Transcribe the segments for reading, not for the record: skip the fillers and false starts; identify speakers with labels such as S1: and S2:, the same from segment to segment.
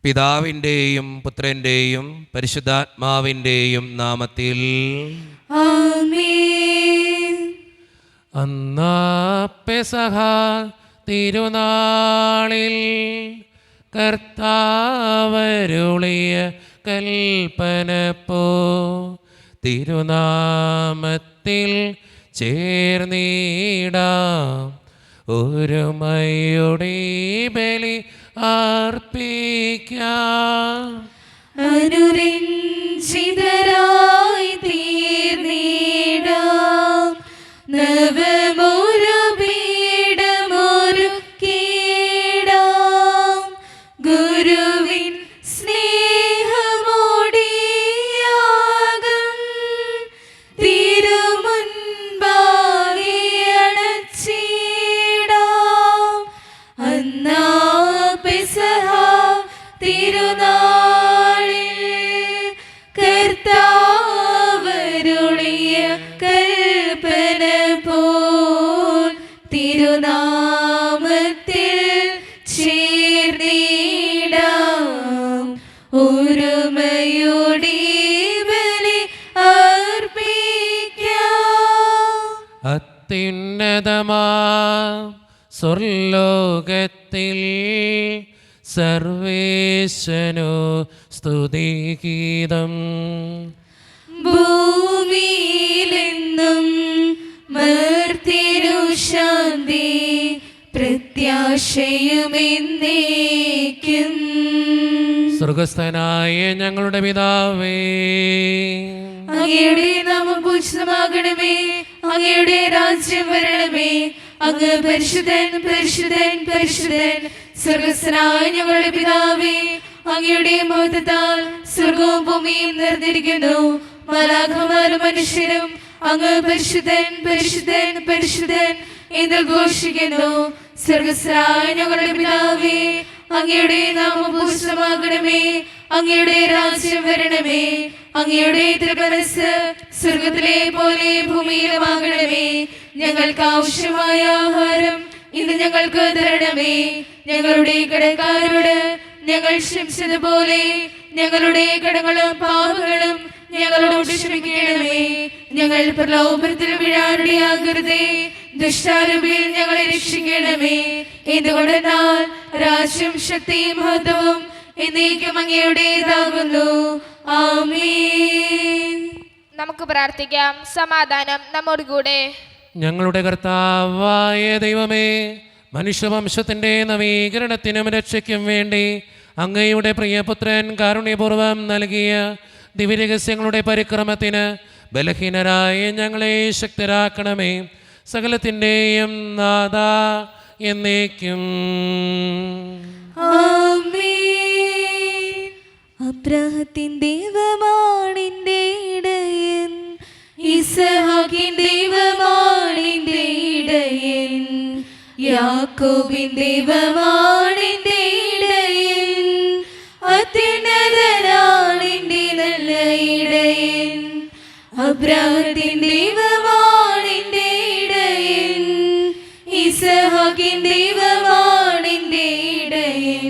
S1: പിതാവിൻ്റെയും പുത്രൻ്റെയും പരിശുദ്ധാത്മാവിൻ്റെയും നാമത്തിൽ
S2: ആമേൻ.
S3: അന്നാ പെസഹ തിരുനാളിൽ കർത്താവരുളിയ കൽപ്പന പോ തിരുനാമത്തിൽ ചേർന്നിടാം ഒരുമയുടെ ബലി അർപ്പിക്കാം.
S2: അനുരഞ്ജിതരായി തീർന്നിടാം നവമൊരു പീഠമൊരുക്കിടാം ഗുരുവിൻ സ്നേഹമോടിയാകും തിരുമുൻപാകെ അണച്ചിടാം. അന്നാ പെസഹ തിരുനാളിൽ കർത്താവരുളിയ കൽപ്പന പോൽ തിരുനാമത്തിൽ ചേർന്നിടാം ഒരുമയോടെ ബലി അർപ്പിക്കാം.
S3: അത്യുന്നതമാ സ്വർലോകത്തിൽ സർവേശനോ സ്തുതിഗീതം.
S2: ഭൂമിയിലെന്നും മർത്യനു ശാന്തി പ്രത്യാശയുമെന്നേക്കും.
S3: സ്വർഗസ്ഥനായ ഞങ്ങളുടെ പിതാവേ,
S2: അങ്ങയുടെ നാമം പൂജിതമാകണമേ, അങ്ങയുടെ രാജ്യം വരണമേ, അങ്ങ് പരിശുദ്ധൻ പരിശുദ്ധൻ പരിശുദ്ധൻ. സ്വർഗസ്ഥനായ ഞങ്ങളുടെ പിതാവേ, അങ്ങയുടെ മഹത്വത്താൽ സ്വർഗവും ഭൂമിയും നിറഞ്ഞിരിക്കുന്നു. മാലാഖമാരും മനുഷ്യരും അങ്ങ് പരിശുദ്ധൻ പരിശുദ്ധൻ പരിശുദ്ധൻ എന്ന് ഘോഷിക്കുന്നു. സ്വർഗസ്ഥനായ ഞങ്ങളുടെ പിതാവേ, അങ്ങയുടെ നാമം പൂജിതമാകണമേ, അങ്ങയുടെ രാജ്യം വരണമേ, അങ്ങയുടെ തിരുമനസ്സ് സ്വർഗത്തിലെ പോലെ ഭൂമിയിലുമാകണമേ. ഞങ്ങൾക്ക് ആവശ്യമായ ആഹാരം ഇന്ന് ഞങ്ങൾക്ക് തരണമേ. ഞങ്ങളുടെ കടക്കാരോട് ഞങ്ങൾ ക്ഷമിച്ചതുപോലെ ഞങ്ങളുടെ കടങ്ങളും പാപങ്ങളും ഞങ്ങളോട് ക്ഷമിക്കണമേ. ഞങ്ങൾ പ്രലോഭനത്തിൽ വീഴാനിടയാകരുതേ, ദുഷ്ടാരൂപിയിൽ ഞങ്ങളെ രക്ഷിക്കണമേ. എന്തുകൊണ്ടെന്നാൽ രാജ്യം ശക്തിയും മഹത്വവും എന്നേക്കും അങ്ങയുടേതാകുന്നു. ആമേൻ.
S4: നമുക്ക് പ്രാർത്ഥിക്കാം. സമാധാനം നമ്മോടുകൂടെ.
S3: ഞങ്ങളുടെ കർത്താവായ ദൈവമേ, മനുഷ്യവംശത്തിൻ്റെ നവീകരണത്തിനും രക്ഷയ്ക്കും വേണ്ടി അങ്ങയുടെ പ്രിയപുത്രൻ കാരുണ്യപൂർവ്വം നൽകിയ ദിവ്യരഹസ്യങ്ങളുടെ പരിക്രമത്തിന് ബലഹീനരായ ഞങ്ങളെ ശക്തരാക്കണമേ. സകലത്തിൻ്റെയും നാഥ എന്നേക്കും.
S2: ആമേൻ. അബ്രാഹത്തിൻ ദൈവമാണിന്റെ ഇടയൻ, ഇസഹാക്കിൻ ദൈവമാണിന്റെ ഇടയൻ, യാക്കോബിൻ ദൈവമാണിന്റെ ഇടയൻ, അത്യുന്നതനാണിന്റെ നല്ല ഇടയൻ. അബ്രാഹത്തിൻ ദൈവമാണിന്റെ ഇടയൻ, ഇസഹാക്കിൻ ദൈവമാണിന്റെ ഇടയൻ,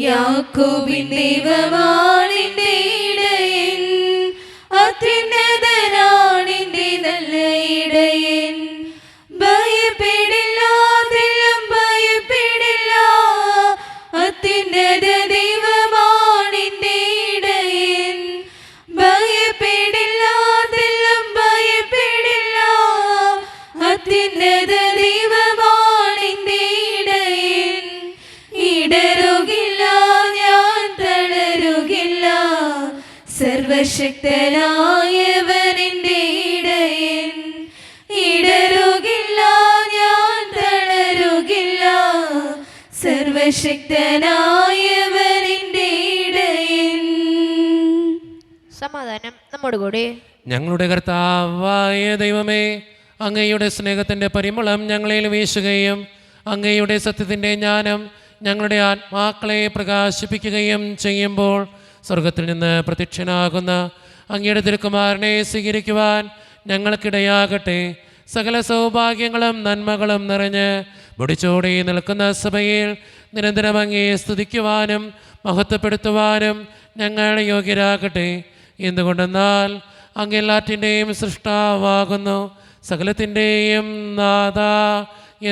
S2: യാക്കോബിൻ ദൈവമാണിന്റെ ഇടയൻ, അത്യുന്നതനാണിന്റെ നല്ല ഇടയൻ. ഭയപ്പെടില്ല, തെല്ലും ഭയപ്പെടില്ല, അത്യുന്നത ദൈവമാണിന്റെ ഇടയൻ. ഭയപ്പെടില്ല, തെല്ലും ഭയപ്പെടില്ല, അത്യുന്നത ദൈവമാണിന്റെ ഇടയൻ. ഇടറുകില്ല, ഞാൻ തളരുകില്ല, സർവശക്തനായവനെന്റെ ഇടയൻ. ഇടറുകില്ല, ഞാൻ തളരുകില്ല, സർവശക്തനായവനെന്റെ ഇടയൻ.
S4: സമാധാനം നമ്മോടുകൂടെ.
S3: ഞങ്ങളുടെ കർത്താവായ ദൈവമേ, അങ്ങയുടെ സ്നേഹത്തിൻ്റെ പരിമളം ഞങ്ങളിൽ വീശുകയും അങ്ങയുടെ സത്യത്തിൻ്റെ ജ്ഞാനം ഞങ്ങളുടെ ആത്മാക്കളെ പ്രകാശിപ്പിക്കുകയും ചെയ്യുമ്പോൾ സ്വർഗത്തിൽ നിന്ന് പ്രത്യക്ഷനാകുന്ന അങ്ങയുടെ തിരുക്കുമാരനെ സ്വീകരിക്കുവാൻ ഞങ്ങൾക്കിടയാകട്ടെ. സകല സൗഭാഗ്യങ്ങളും നന്മകളും നിറഞ്ഞ് മുടിച്ചോടി നിൽക്കുന്ന സഭയിൽ നിരന്തരം അങ്ങയെ സ്തുതിക്കുവാനും മഹത്വപ്പെടുത്തുവാനും ഞങ്ങൾ യോഗ്യരാകട്ടെ. എന്തുകൊണ്ടെന്നാൽ അങ്ങ് എല്ലാറ്റിൻ്റെയും സൃഷ്ടാവാകുന്നു, സകലത്തിൻ്റെയും നാഥ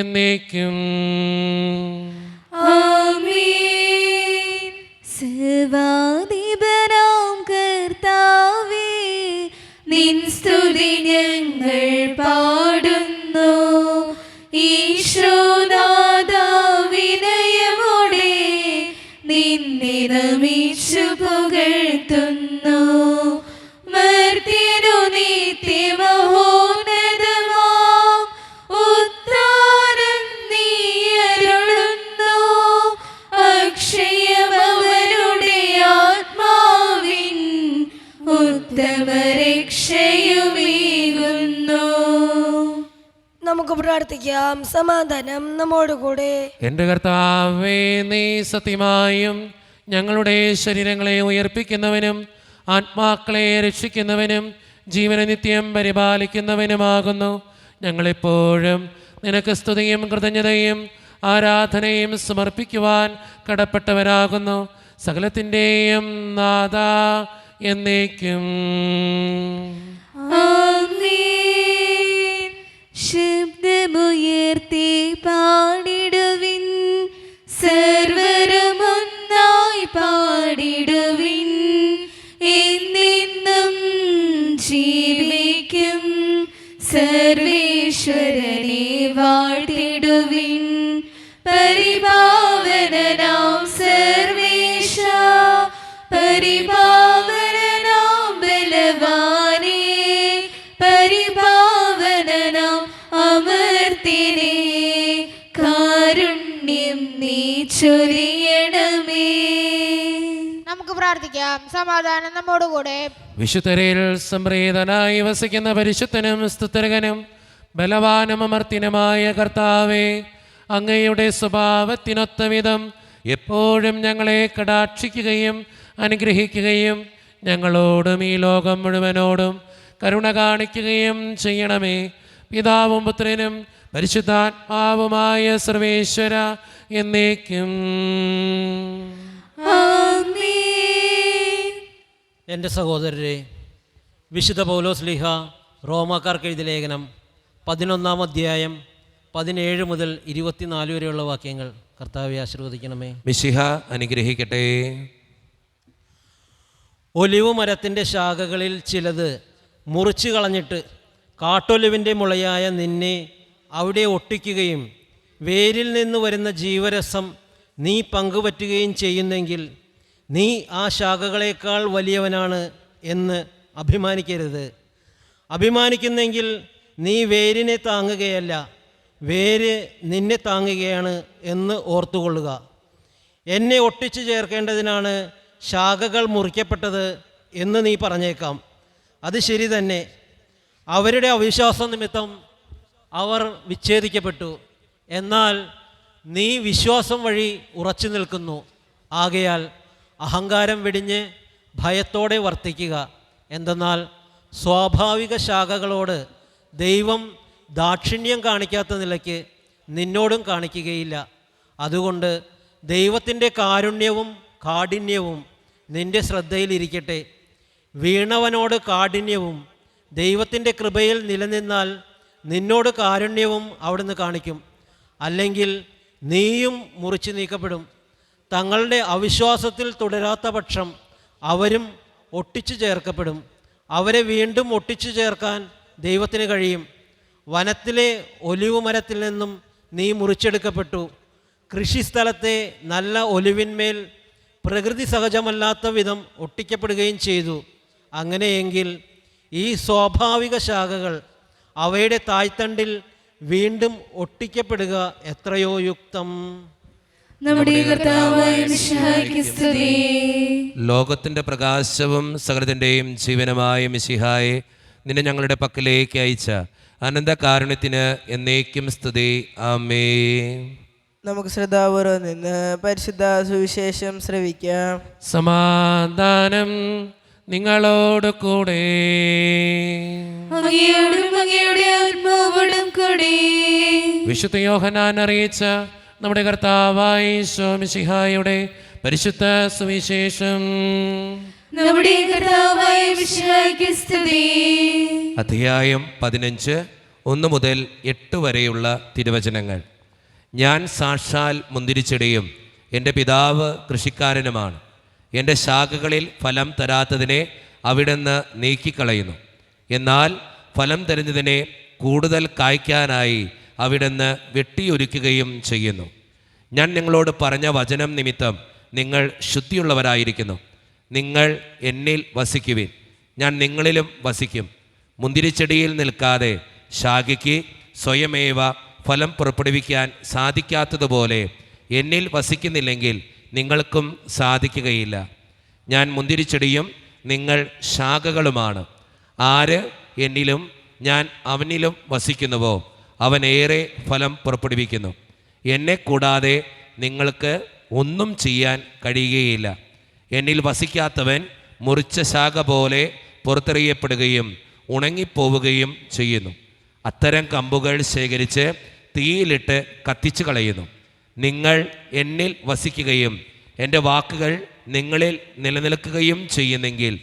S3: എന്നേക്കും.
S2: ആമേൻ. സർവാധിപനാം കർത്താവേ, നിൻ സ്തുതി ഞങ്ങൾ പാടുന്നു. ഈശോനാഥാ, വിനയമോടെ നിന്നെ നമിച്ചു പുകഴ്ത്തുന്നു. മർത്യനു നിത്യമഹോന്നതമാം ഉദ്ധാരം നീ അരുളുന്നു. അക്ഷയമവരുടെ ആത്മാവിൻ ഉത്തമരക്ഷയുമേകുന്നു.
S5: നമുക്ക് പ്രാർത്ഥിക്കാം. സമാധാനം നമ്മോടുകൂടെ.
S3: എൻ്റെ കർത്താവേ, നീ സത്യമായും ഞങ്ങളുടെ ശരീരങ്ങളെ ഉയർപ്പിക്കുന്നവനും ആത്മാക്കളെ രക്ഷിക്കുന്നവനും ജീവനെ നിത്യം പരിപാലിക്കുന്നവനുമാകുന്നു. ഞങ്ങളെപ്പോഴും നിനക്ക് സ്തുതിയും കൃതജ്ഞതയും ആരാധനയും സമർപ്പിക്കുവാൻ കടപ്പെട്ടവരാകുന്നു. സകലത്തിൻ്റെയും നാഥ എന്നേക്കും.
S2: ആമേൻ. ശബ്ദമുയർത്തി പാടിടുവിൻ, സർവരുമൊന്നായി പാടിടുവിൻ. എന്നെന്നും ജീവിക്കും സർവേശ്വരനെ വാഴ്ത്തിടുവിൻ. പരിപാവനനാം സർവേശ, പരിപാവനനാം ബലവാനേ, പരിപാവനനാം അമർത്തിനേ, കാരുണ്യം നീ ചൊരിയണമേ.
S4: നമുക്ക് പ്രാർത്ഥിക്കാം. സമാധാനം നമ്മോടുകൂടെ.
S3: വിശുദ്ധരിൽ സംപ്രീതനായി വസിക്കുന്ന പരിശുദ്ധനും സ്തുതർഗനും ബലവാനും അമർത്തിനുമായ കർത്താവേ, അങ്ങയുടെ സ്വഭാവത്തിനൊത്ത വിധം എപ്പോഴും ഞങ്ങളെ കടാക്ഷിക്കുകയും അനുഗ്രഹിക്കുകയും ഞങ്ങളോടും ഈ ലോകം മുഴുവനോടും കരുണ കാണിക്കുകയും ചെയ്യണമേ. പിതാവും പുത്രനും പരിശുദ്ധാത്മാവുമായ സർവേശ്വര എന്നേക്കും.
S6: എൻ്റെ സഹോദരരെ, വിശുദ്ധ പൗലോസ് ലീഹ റോമാക്കാർക്ക് എഴുതിയ ലേഖനം 11-ാം അധ്യായം 17 മുതൽ 24 വരെയുള്ള വാക്യങ്ങൾ കർത്താവെ ആശീർവദിക്കണമേ.
S1: മിശിഹ അനുഗ്രഹിക്കട്ടെ.
S6: ഒലിവ് മരത്തിൻ്റെ ശാഖകളിൽ ചിലത് മുറിച്ചു കളഞ്ഞിട്ട് കാട്ടൊലിവിൻ്റെ മുളയായ നിന്നെ അവിടെ ഒട്ടിക്കുകയും വേരിൽ നിന്ന് വരുന്ന ജീവരസം നീ പങ്കുപറ്റുകയും ചെയ്യുന്നെങ്കിൽ നീ ആ ശാഖകളേക്കാൾ വലിയവനാണ് എന്ന് അഭിമാനിക്കരുത്. അഭിമാനിക്കുന്നെങ്കിൽ നീ വേരിനെ താങ്ങുകയല്ല, വേര് നിന്നെ താങ്ങുകയാണ് എന്ന് ഓർത്തുകൊള്ളുക. എന്നെ ഒട്ടിച്ചു ചേർക്കേണ്ടതിനാണ് ശാഖകൾ മുറിക്കപ്പെട്ടത് എന്ന് നീ പറഞ്ഞേക്കാം. അത് ശരി തന്നെ. അവരുടെ അവിശ്വാസ നിമിത്തം അവർ വിച്ഛേദിക്കപ്പെട്ടു. എന്നാൽ നീ വിശ്വാസം വഴി ഉറച്ചു നിൽക്കുന്നു. ആകയാൽ അഹങ്കാരം വെടിഞ്ഞ് ഭയത്തോടെ വർത്തിക്കുക. എന്തെന്നാൽ സ്വാഭാവിക ശാഖകളോട് ദൈവം ദാക്ഷിണ്യം കാണിക്കാത്ത നിലയ്ക്ക് നിന്നോടും കാണിക്കുകയില്ല. അതുകൊണ്ട് ദൈവത്തിൻ്റെ കാരുണ്യവും കാഠിന്യവും നിൻ്റെ ശ്രദ്ധയിലിരിക്കട്ടെ. വീണവനോട് കാഠിന്യവും ദൈവത്തിൻ്റെ കൃപയിൽ നിലനിന്നാൽ നിന്നോട് കാരുണ്യവും അവിടുന്ന് കാണിക്കും. അല്ലെങ്കിൽ നീയും മുറിച്ചു നീക്കപ്പെടും. തങ്ങളുടെ അവിശ്വാസത്തിൽ തുടരാത്ത പക്ഷം അവരും ഒട്ടിച്ചു ചേർക്കപ്പെടും. അവരെ വീണ്ടും ഒട്ടിച്ചു ചേർക്കാൻ ദൈവത്തിന് കഴിയും. വനത്തിലെ ഒലിവ് മരത്തിൽ നിന്നും നീ മുറിച്ചെടുക്കപ്പെട്ടു. കൃഷിസ്ഥലത്തെ നല്ല ഒലിവിന്മേൽ പ്രകൃതി സഹജമല്ലാത്ത വിധം ഒട്ടിക്കപ്പെടുകയും ചെയ്തു. അങ്ങനെയെങ്കിൽ ഈ സ്വാഭാവിക ശാഖകൾ അവയുടെ തായ്തണ്ടിൽ വീണ്ടും ഒട്ടിക്കപ്പെടുക എത്രയോ യുക്തം.
S2: നമ്മുടെ കർത്താവായ മിശിഹായ്ക്ക് സ്തുതി.
S1: ലോകത്തിൻ്റെ പ്രകാശവും സകലത്തിൻ്റെയും ജീവനുമായ മിശിഹായെ നിന്നെ ഞങ്ങളുടെ പക്കലേക്ക് അയച്ച അനന്തകാരുണ്യത്തിന് എന്നേക്കും സ്തുതി. ആമേൻ.
S7: നമുക്ക് ശ്രദ്ധാപൂർവം നിന്ന് പരിശുദ്ധ സുവിശേഷം ശ്രവിക്കാം.
S3: സമാധാനം നിങ്ങളോട് കൂടെ.
S2: അങ്ങയോടും അങ്ങയുടെ ആത്മാവോടും കൂടെ.
S3: വിശുദ്ധ യോഹന്നാൻ അറിയിച്ച നമ്മുടെ കർത്താവായ ഈശോ മിശിഹായുടെ പരിശുദ്ധ സുവിശേഷം.
S2: നമ്മുടെ കർത്താവായ മിശിഹായ്ക്ക് സ്തുതി.
S1: അധ്യായം 15 1 മുതൽ 8 വരെയുള്ള തിരുവചനങ്ങൾ. ഞാൻ സാക്ഷാൽ മുന്തിരിച്ചെടിയും എൻ്റെ പിതാവ് കൃഷിക്കാരനുമാണ്. എൻ്റെ ശാഖകളിൽ ഫലം തരാത്തതിനെ അവിടുന്ന് നീക്കിക്കളയുന്നു. എന്നാൽ ഫലം തരുന്നതിനെ കൂടുതൽ കായ്ക്കാനായി അവിടുന്ന് വെട്ടിയൊരുക്കുകയും ചെയ്യുന്നു. ഞാൻ നിങ്ങളോട് പറഞ്ഞ വചനം നിമിത്തം നിങ്ങൾ ശുദ്ധിയുള്ളവരായിരിക്കുന്നു. നിങ്ങൾ എന്നിൽ വസിക്കുവിൻ, ഞാൻ നിങ്ങളിലും വസിക്കും. മുന്തിരിച്ചെടിയിൽ നിൽക്കാതെ ശാഖയ്ക്ക് സ്വയമേവ ഫലം പുറപ്പെടുവിക്കാൻ സാധിക്കാത്തതുപോലെ എന്നിൽ വസിക്കുന്നില്ലെങ്കിൽ നിങ്ങൾക്കും സാധിക്കുകയില്ല. ഞാൻ മുന്തിരിച്ചെടിയും നിങ്ങൾ ശാഖകളുമാണ്. ആര് എന്നിലും ഞാൻ അവനിലും വസിക്കുന്നുവോ അവൻ ഏറെ ഫലം പുറപ്പെടുവിക്കുന്നു. എന്നെ കൂടാതെ നിങ്ങൾക്ക് ഒന്നും ചെയ്യാൻ കഴിയുകയില്ല. എന്നിൽ വസിക്കാത്തവൻ മുറിച്ച ശാഖ പോലെ പുറത്തെറിയപ്പെടുകയും ഉണങ്ങിപ്പോവുകയും ചെയ്യുന്നു. അത്തരം കമ്പുകൾ ശേഖരിച്ച് തീയിലിട്ട് കത്തിച്ചു കളയുന്നു. നിങ്ങൾ എന്നിൽ വസിക്കുകയും എൻ്റെ വാക്കുകൾ നിങ്ങളിൽ നിലനിൽക്കുകയും ചെയ്യുന്നെങ്കിൽ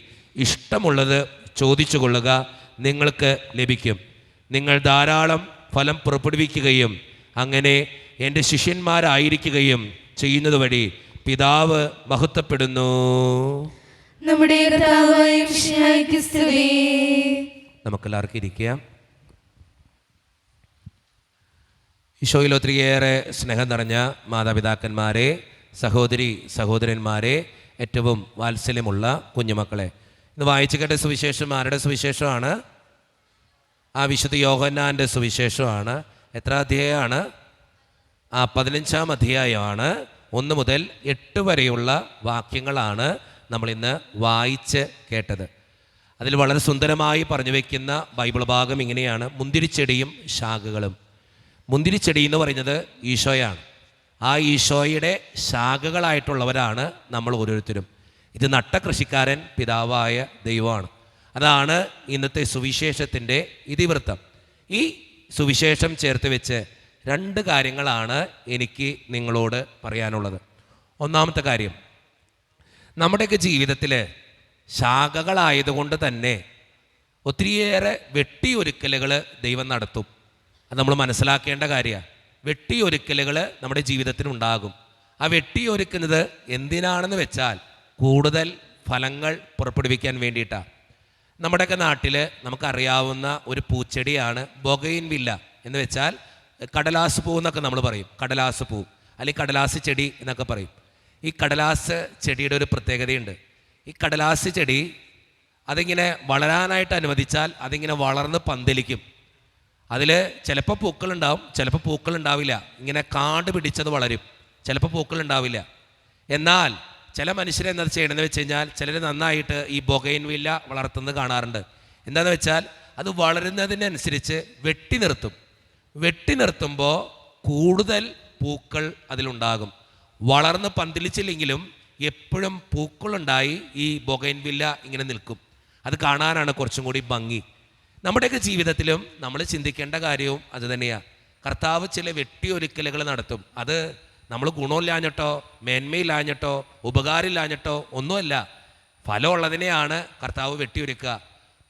S1: ഇഷ്ടമുള്ളത് ചോദിച്ചു കൊള്ളുക, നിങ്ങൾക്ക് ലഭിക്കും. നിങ്ങൾ ധാരാളം ഫലം പുറപ്പെടുവിക്കുകയും അങ്ങനെ എൻ്റെ ശിഷ്യന്മാരായിരിക്കുകയും ചെയ്യുന്നത് വഴി പിതാവ് മഹത്വപ്പെടുന്നു.
S2: നമ്മുടെ കർത്താവായ മിശിഹായ്ക്ക് സ്തുതി.
S1: നമുക്കെല്ലാവർക്കും ഇരിക്കാം. ഈശോയിൽ ഒത്തിരിയേറെ സ്നേഹം നിറഞ്ഞ മാതാപിതാക്കന്മാരെ, സഹോദരി സഹോദരന്മാരെ, ഏറ്റവും വാത്സല്യമുള്ള കുഞ്ഞുമക്കളെ, ഇന്ന് വായിച്ചു കേട്ട സുവിശേഷം ആരുടെ സുവിശേഷമാണ്? ആ വിശുദ്ധ യോഹന്നാൻ്റെ സുവിശേഷമാണ്. എത്ര അധ്യായമാണ്? 15-ാം അധ്യായമാണ്. 1 മുതൽ 8 വരെയുള്ള വാക്യങ്ങളാണ് നമ്മളിന്ന് വായിച്ച് കേട്ടത്. അതിൽ വളരെ സുന്ദരമായി പറഞ്ഞു വയ്ക്കുന്ന ബൈബിൾ ഭാഗം ഇങ്ങനെയാണ്: മുന്തിരിച്ചെടിയും ശാഖകളും. മുന്തിരിച്ചെടി എന്ന് പറയുന്നത് ഈശോയാണ്. ആ ഈശോയുടെ ശാഖകളായിട്ടുള്ളവരാണ് നമ്മൾ ഓരോരുത്തരും. ഇത് നട്ട കൃഷിക്കാരൻ പിതാവായ ദൈവമാണ്. അതാണ് ഇന്നത്തെ സുവിശേഷത്തിൻ്റെ ഇതിവൃത്തം. ഈ സുവിശേഷം ചേർത്ത് വെച്ച് 2 കാര്യങ്ങളാണ് എനിക്ക് നിങ്ങളോട് പറയാനുള്ളത്. ഒന്നാമത്തെ കാര്യം, നമ്മുടെയൊക്കെ ജീവിതത്തിൽ ശാഖകളായതുകൊണ്ട് തന്നെ ഒത്തിരിയേറെ വെട്ടിയൊരുക്കലുകൾ ദൈവം നടത്തും. അത് നമ്മൾ മനസ്സിലാക്കേണ്ട കാര്യമാണ്. വെട്ടിയൊരുക്കലുകൾ നമ്മുടെ ജീവിതത്തിനുണ്ടാകും. ആ വെട്ടിയൊരുക്കുന്നത് എന്തിനാണെന്ന് വെച്ചാൽ കൂടുതൽ ഫലങ്ങൾ പുറപ്പെടുവിക്കാൻ വേണ്ടിയിട്ടാണ്. നമ്മുടെയൊക്കെ നാട്ടിൽ നമുക്കറിയാവുന്ന ഒരു പൂച്ചെടിയാണ് ബൊഗെയിൻവില്ല. എന്ന് വെച്ചാൽ കടലാസ് പൂ എന്നൊക്കെ നമ്മൾ പറയും. കടലാസ് പൂ അല്ലെങ്കിൽ കടലാസ് ചെടി എന്നൊക്കെ പറയും. ഈ കടലാസ് ചെടിയുടെ ഒരു പ്രത്യേകതയുണ്ട്. ഈ കടലാസ് ചെടി അതിങ്ങനെ വളരാനായിട്ട് അനുവദിച്ചാൽ അതിങ്ങനെ വളർന്ന് പന്തലിക്കും. അതിൽ ചിലപ്പോൾ പൂക്കളുണ്ടാവും, ചിലപ്പോൾ പൂക്കളുണ്ടാവില്ല. ഇങ്ങനെ കാട് പിടിച്ചത് വളരും, ചിലപ്പോൾ പൂക്കളുണ്ടാവില്ല. എന്നാൽ ചില മനുഷ്യരെന്താ ചെയ്യണമെന്ന് വെച്ച് കഴിഞ്ഞാൽ ചിലർ നന്നായിട്ട് ഈ ബൊഗെയിൻവില്ല വളർത്തുന്നത് കാണാറുണ്ട്. എന്താണെന്ന് വെച്ചാൽ അത് വളരുന്നതിനനുസരിച്ച് വെട്ടി നിർത്തും. വെട്ടി നിർത്തുമ്പോൾ കൂടുതൽ പൂക്കൾ അതിലുണ്ടാകും. വളർന്ന് പന്തലിച്ചില്ലെങ്കിലും എപ്പോഴും പൂക്കളുണ്ടായി ഈ ബൊഗെയിൻവില്ല ഇങ്ങനെ നിൽക്കും. അത് കാണാനാണ് കുറച്ചും കൂടി ഭംഗി. നമ്മുടെയൊക്കെ ജീവിതത്തിലും നമ്മൾ ചിന്തിക്കേണ്ട കാര്യവും അത് തന്നെയാണ്. കർത്താവ് ചില വെട്ടിയൊരുക്കലുകൾ നടത്തും. അത് നമ്മൾ ഗുണമില്ലാഞ്ഞിട്ടോ മേന്മയില്ലാഞ്ഞിട്ടോ ഉപകാരമില്ലാഞ്ഞിട്ടോ ഒന്നുമല്ല. ഫലമുള്ളതിനെയാണ് കർത്താവ് വെട്ടിയൊരുക്കുക.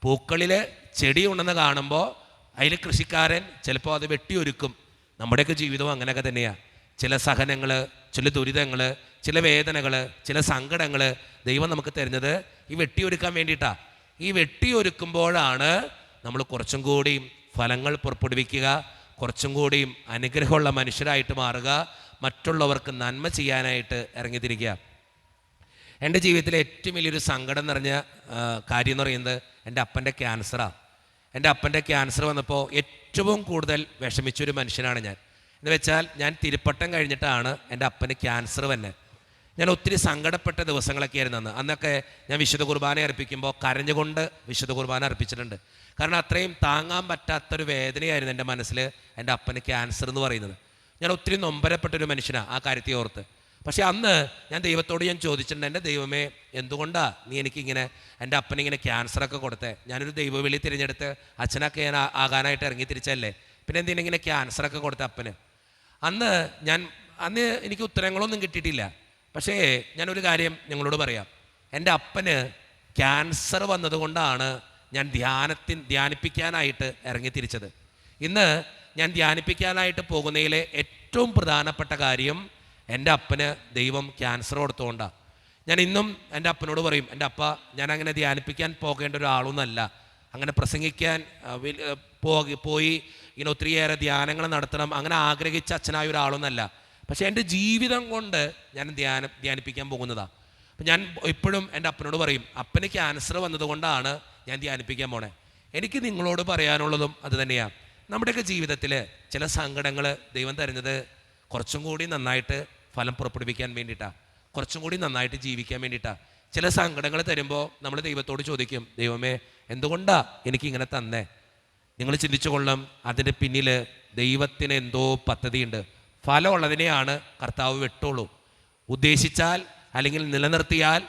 S1: പൂക്കളിൽ ചെടി ഉണ്ടെന്ന് കാണുമ്പോൾ അതിൽ കൃഷിക്കാരൻ ചിലപ്പോൾ അത് വെട്ടിയൊരുക്കും. നമ്മുടെയൊക്കെ ജീവിതവും അങ്ങനെയൊക്കെ തന്നെയാണ്. ചില സഹനങ്ങൾ, ചില ദുരിതങ്ങൾ, ചില വേദനകൾ, ചില സങ്കടങ്ങൾ ദൈവം നമുക്ക് തരുന്നത് ഈ വെട്ടിയൊരുക്കാൻ വേണ്ടിയിട്ടാണ്. ഈ വെട്ടിയൊരുക്കുമ്പോഴാണ് നമ്മൾ കുറച്ചും കൂടിയും ഫലങ്ങൾ പുറപ്പെടുവിക്കുക, കുറച്ചും കൂടിയും അനുഗ്രഹമുള്ള മനുഷ്യരായിട്ട് മാറുക, മറ്റുള്ളവർക്ക് നന്മ ചെയ്യാനായിട്ട് ഇറങ്ങിത്തിരിക്കുക. എൻ്റെ ജീവിതത്തിലെ ഏറ്റവും വലിയൊരു സങ്കടം നിറഞ്ഞ കാര്യം എന്ന് പറയുന്നത് എൻ്റെ അപ്പൻ്റെ ക്യാൻസറാണ്. എൻ്റെ അപ്പൻ്റെ ക്യാൻസർ വന്നപ്പോൾ ഏറ്റവും കൂടുതൽ വിഷമിച്ചൊരു മനുഷ്യനാണ് ഞാൻ. എന്ന് വെച്ചാൽ ഞാൻ തിരുപ്പട്ടം കഴിഞ്ഞിട്ടാണ് എൻ്റെ അപ്പന് ക്യാൻസർ തന്നെ. ഞാൻ ഒത്തിരി സങ്കടപ്പെട്ട ദിവസങ്ങളൊക്കെ ആയിരുന്നു അന്നൊക്കെ ഞാൻ വിശുദ്ധ കുർബാന അർപ്പിക്കുമ്പോൾ കരഞ്ഞുകൊണ്ട് വിശുദ്ധ കുർബാന അർപ്പിച്ചിട്ടുണ്ട്. കാരണം അത്രയും താങ്ങാൻ പറ്റാത്തൊരു വേദനയായിരുന്നു എൻ്റെ മനസ്സിൽ എൻ്റെ അപ്പന് ക്യാൻസർ എന്ന് പറയുന്നത്. ഞാൻ ഒത്തിരി നൊമ്പരപ്പെട്ടൊരു മനുഷ്യനാണ് ആ കാര്യത്തെ ഓർത്ത്. പക്ഷേ അന്ന് ഞാൻ ദൈവത്തോട് ഞാൻ ചോദിച്ചിട്ടുണ്ട്, എൻ്റെ ദൈവമേ എന്തുകൊണ്ടാണ് നീ എനിക്കിങ്ങനെ എൻ്റെ അപ്പനിങ്ങനെ ക്യാൻസറൊക്കെ കൊടുത്തേ? ഞാനൊരു ദൈവവിളി തിരഞ്ഞെടുത്ത് അച്ഛനൊക്കെ ഞാൻ ആകാനായിട്ട് ഇറങ്ങി തിരിച്ചല്ലേ, പിന്നെ എന്തിനിങ്ങനെ ക്യാൻസറൊക്കെ കൊടുത്ത അപ്പന്? അന്ന് ഞാൻ അന്ന് എനിക്ക് ഉത്തരങ്ങളൊന്നും കിട്ടിയിട്ടില്ല. പക്ഷേ ഞാനൊരു കാര്യം നിങ്ങളോട് പറയാം. എൻ്റെ അപ്പന് ക്യാൻസർ വന്നതുകൊണ്ടാണ് ഞാൻ ധ്യാനിപ്പിക്കാനായിട്ട് ഇറങ്ങിത്തിരിച്ചത്. ഇന്ന് ഞാൻ ധ്യാനിപ്പിക്കാനായിട്ട് പോകുന്നതിലെ ഏറ്റവും പ്രധാനപ്പെട്ട കാര്യം എൻ്റെ അപ്പന് ദൈവം ക്യാൻസർ കൊടുത്തുകൊണ്ടാണ്. ഞാൻ ഇന്നും എൻ്റെ അപ്പനോട് പറയും, എൻ്റെ അപ്പ, ഞാൻ അങ്ങനെ ധ്യാനിപ്പിക്കാൻ പോകേണ്ട ഒരാളൊന്നുമല്ല, അങ്ങനെ പ്രസംഗിക്കാൻ പോയി ഇങ്ങനെ ഒത്തിരിയേറെ ധ്യാനങ്ങൾ നടത്തണം അങ്ങനെ ആഗ്രഹിച്ച അച്ഛനായ ഒരാളൊന്നുമല്ല. പക്ഷേ എൻ്റെ ജീവിതം കൊണ്ട് ഞാൻ ധ്യാനിപ്പിക്കാൻ പോകുന്നതാണ്. അപ്പം ഞാൻ എപ്പോഴും എൻ്റെ അപ്പനോട് പറയും, അപ്പന് ക്യാൻസർ വന്നതുകൊണ്ടാണ് ഞാൻ ധ്യാനിപ്പിക്കാൻ പോണേ. എനിക്ക് നിങ്ങളോട് പറയാനുള്ളതും അത് തന്നെയാണ്. നമ്മുടെയൊക്കെ ജീവിതത്തിൽ ചില സങ്കടങ്ങൾ ദൈവം തരുന്നത് കുറച്ചും കൂടി നന്നായിട്ട് ഫലം പുറപ്പെടുവിക്കാൻ വേണ്ടിയിട്ടാണ്, കുറച്ചും കൂടി നന്നായിട്ട് ജീവിക്കാൻ വേണ്ടിയിട്ടാണ്. ചില സങ്കടങ്ങൾ തരുമ്പോൾ നമ്മൾ ദൈവത്തോട് ചോദിക്കും, ദൈവമേ എന്തുകൊണ്ടാണ് എനിക്കിങ്ങനെ തന്നേ? നിങ്ങൾ ചിന്തിച്ചു കൊള്ളും, അതിൻ്റെ പിന്നിൽ ദൈവത്തിന് എന്തോ പദ്ധതിയുണ്ട്. ഫലമുള്ളതിനെയാണ് കർത്താവ് വെട്ടുള്ളൂ. ഉദ്ദേശിച്ചാൽ അല്ലെങ്കിൽ നിലനിർത്തിയാൽ,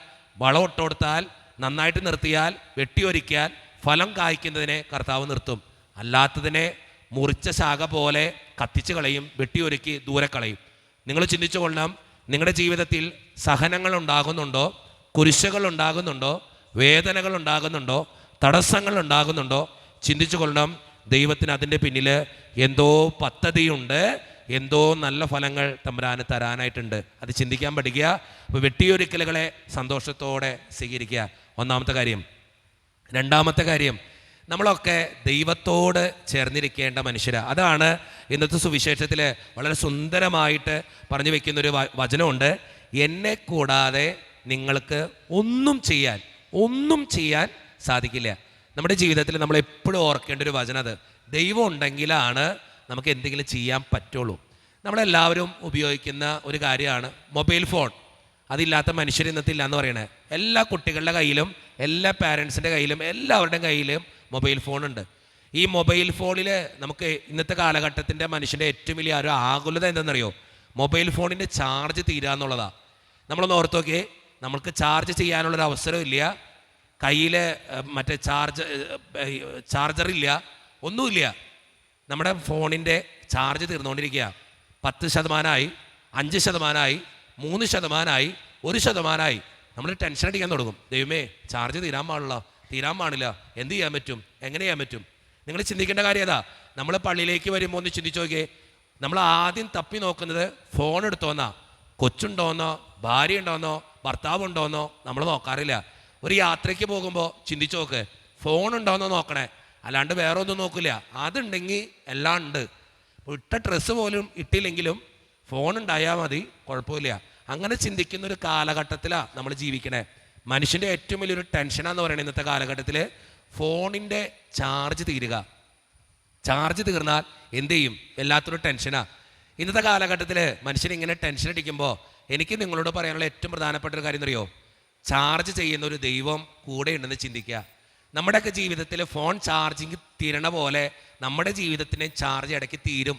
S1: വളമിട്ട് കൊടുത്താൽ, നന്നായിട്ട് നിർത്തിയാൽ, വെട്ടിയൊരുക്കിയാൽ ഫലം കായ്ക്കുന്നതിനെ കർത്താവ് നിർത്തും. അല്ലാത്തതിനെ മുറിച്ച ശാഖ പോലെ കത്തിച്ച് കളയും, വെട്ടിയൊരുക്കി ദൂരെ കളയും. നിങ്ങൾ ചിന്തിച്ചു കൊള്ളണം, നിങ്ങളുടെ ജീവിതത്തിൽ സഹനങ്ങൾ ഉണ്ടാകുന്നുണ്ടോ, കുരിശുകൾ ഉണ്ടാകുന്നുണ്ടോ, വേദനകൾ ഉണ്ടാകുന്നുണ്ടോ, തടസ്സങ്ങൾ ഉണ്ടാകുന്നുണ്ടോ? ചിന്തിച്ചു കൊള്ളണം, ദൈവത്തിന് അതിൻ്റെ പിന്നിൽ എന്തോ പദ്ധതിയുണ്ട്, എന്തോ നല്ല ഫലങ്ങൾ തമ്പുരാന് തരാനായിട്ടുണ്ട്. അത് ചിന്തിക്കാൻ പഠിക്കുക. അപ്പോൾ വെട്ടിയൊരുക്കലുകളെ സന്തോഷത്തോടെ സ്വീകരിക്കുക, ഒന്നാമത്തെ കാര്യം. രണ്ടാമത്തെ കാര്യം, നമ്മളൊക്കെ ദൈവത്തോട് ചേർന്നിരിക്കേണ്ട മനുഷ്യരാണ്. അതാണ് ഇന്നത്തെ സുവിശേഷത്തിൽ വളരെ സുന്ദരമായിട്ട് പറഞ്ഞു വെക്കുന്നൊരു വചനമുണ്ട്. എന്നെ കൂടാതെ നിങ്ങൾക്ക് ഒന്നും ചെയ്യാൻ സാധിക്കില്ല. നമ്മുടെ ജീവിതത്തിൽ നമ്മൾ എപ്പോഴും ഓർക്കേണ്ട ഒരു വചനം അത്. ദൈവം ഉണ്ടെങ്കിലാണ് നമുക്ക് എന്തെങ്കിലും ചെയ്യാൻ പറ്റുള്ളൂ. നമ്മളെല്ലാവരും ഉപയോഗിക്കുന്ന ഒരു കാര്യമാണ് മൊബൈൽ ഫോൺ. അതില്ലാത്ത മനുഷ്യർ ഇന്നത്തില്ല എന്ന് പറയണേ. എല്ലാ കുട്ടികളുടെ കയ്യിലും, എല്ലാ പാരൻസിൻ്റെ കയ്യിലും, എല്ലാവരുടെയും കയ്യിലും മൊബൈൽ ഫോണുണ്ട്. ഈ മൊബൈൽ ഫോണിൽ നമുക്ക് ഇന്നത്തെ കാലഘട്ടത്തിൻ്റെ മനുഷ്യൻ്റെ ഏറ്റവും വലിയ ഒരു ആകുലത എന്തെന്നറിയോ? മൊബൈൽ ഫോണിൻ്റെ ചാർജ് തീരാന്നുള്ളതാണ്. നമ്മളൊന്ന് ഓർത്ത് നോക്കിയേ, നമുക്ക് ചാർജ് ചെയ്യാനുള്ളൊരു അവസരമില്ല, കയ്യിൽ മറ്റേ ചാർജറില്ല, ഒന്നുമില്ല. നമ്മുടെ ഫോണിൻ്റെ ചാർജ് തീർന്നുകൊണ്ടിരിക്കുക. 10%, 5%, 3%, 1%. നമ്മൾ ടെൻഷൻ അടിക്കാൻ തുടങ്ങും. ദൈവമേ, ചാർജ് തീരാൻ പാടില്ല, എന്ത് ചെയ്യാൻ പറ്റും, എങ്ങനെ ചെയ്യാൻ പറ്റും? നിങ്ങൾ ചിന്തിക്കേണ്ട കാര്യം അതാ. നമ്മൾ പള്ളിയിലേക്ക് വരുമ്പോൾ ഒന്ന് ചിന്തിച്ചു നോക്കിയേ, നമ്മൾ ആദ്യം തപ്പി നോക്കുന്നത് ഫോൺ എടുത്തോന്നോ, കൊച്ചുണ്ടോന്നോ, ഭാര്യ ഉണ്ടോന്നോ, ഭർത്താവ് ഉണ്ടോന്നോ നമ്മൾ നോക്കാറില്ല. ഒരു യാത്രയ്ക്ക് പോകുമ്പോൾ ചിന്തിച്ചു നോക്ക്, ഫോൺ ഉണ്ടോന്നോ നോക്കണേ, അല്ലാണ്ട് വേറെ ഒന്നും നോക്കില്ല. അതുണ്ടെങ്കിൽ എല്ലാം ഉണ്ട്. ഇട്ട ഡ്രസ്സ് പോലും ഇട്ടില്ലെങ്കിലും ഫോൺ ഉണ്ടായാൽ മതി, കുഴപ്പമില്ല. അങ്ങനെ ചിന്തിക്കുന്ന ഒരു കാലഘട്ടത്തിലാണ് നമ്മൾ ജീവിക്കണേ. മനുഷ്യൻ്റെ ഏറ്റവും വലിയൊരു ടെൻഷനാന്ന് പറയുന്നത് ഇന്നത്തെ കാലഘട്ടത്തിൽ ഫോണിൻ്റെ ചാർജ് തീരുക. ചാർജ് തീർന്നാൽ എന്ത് ചെയ്യും? വല്ലാത്തൊരു ടെൻഷനാണ്. ഇന്നത്തെ കാലഘട്ടത്തിൽ മനുഷ്യനിങ്ങനെ ടെൻഷൻ അടിക്കുമ്പോൾ എനിക്ക് നിങ്ങളോട് പറയാനുള്ള ഏറ്റവും പ്രധാനപ്പെട്ട ഒരു കാര്യം എന്നറിയോ? ചാർജ് ചെയ്യുന്ന ഒരു ദൈവം കൂടെ ഉണ്ടെന്ന് ചിന്തിക്കുക. നമ്മുടെയൊക്കെ ജീവിതത്തിൽ ഫോൺ ചാർജിങ് തീരണ പോലെ നമ്മുടെ ജീവിതത്തിന് ചാർജ് ഇടയ്ക്ക് തീരും.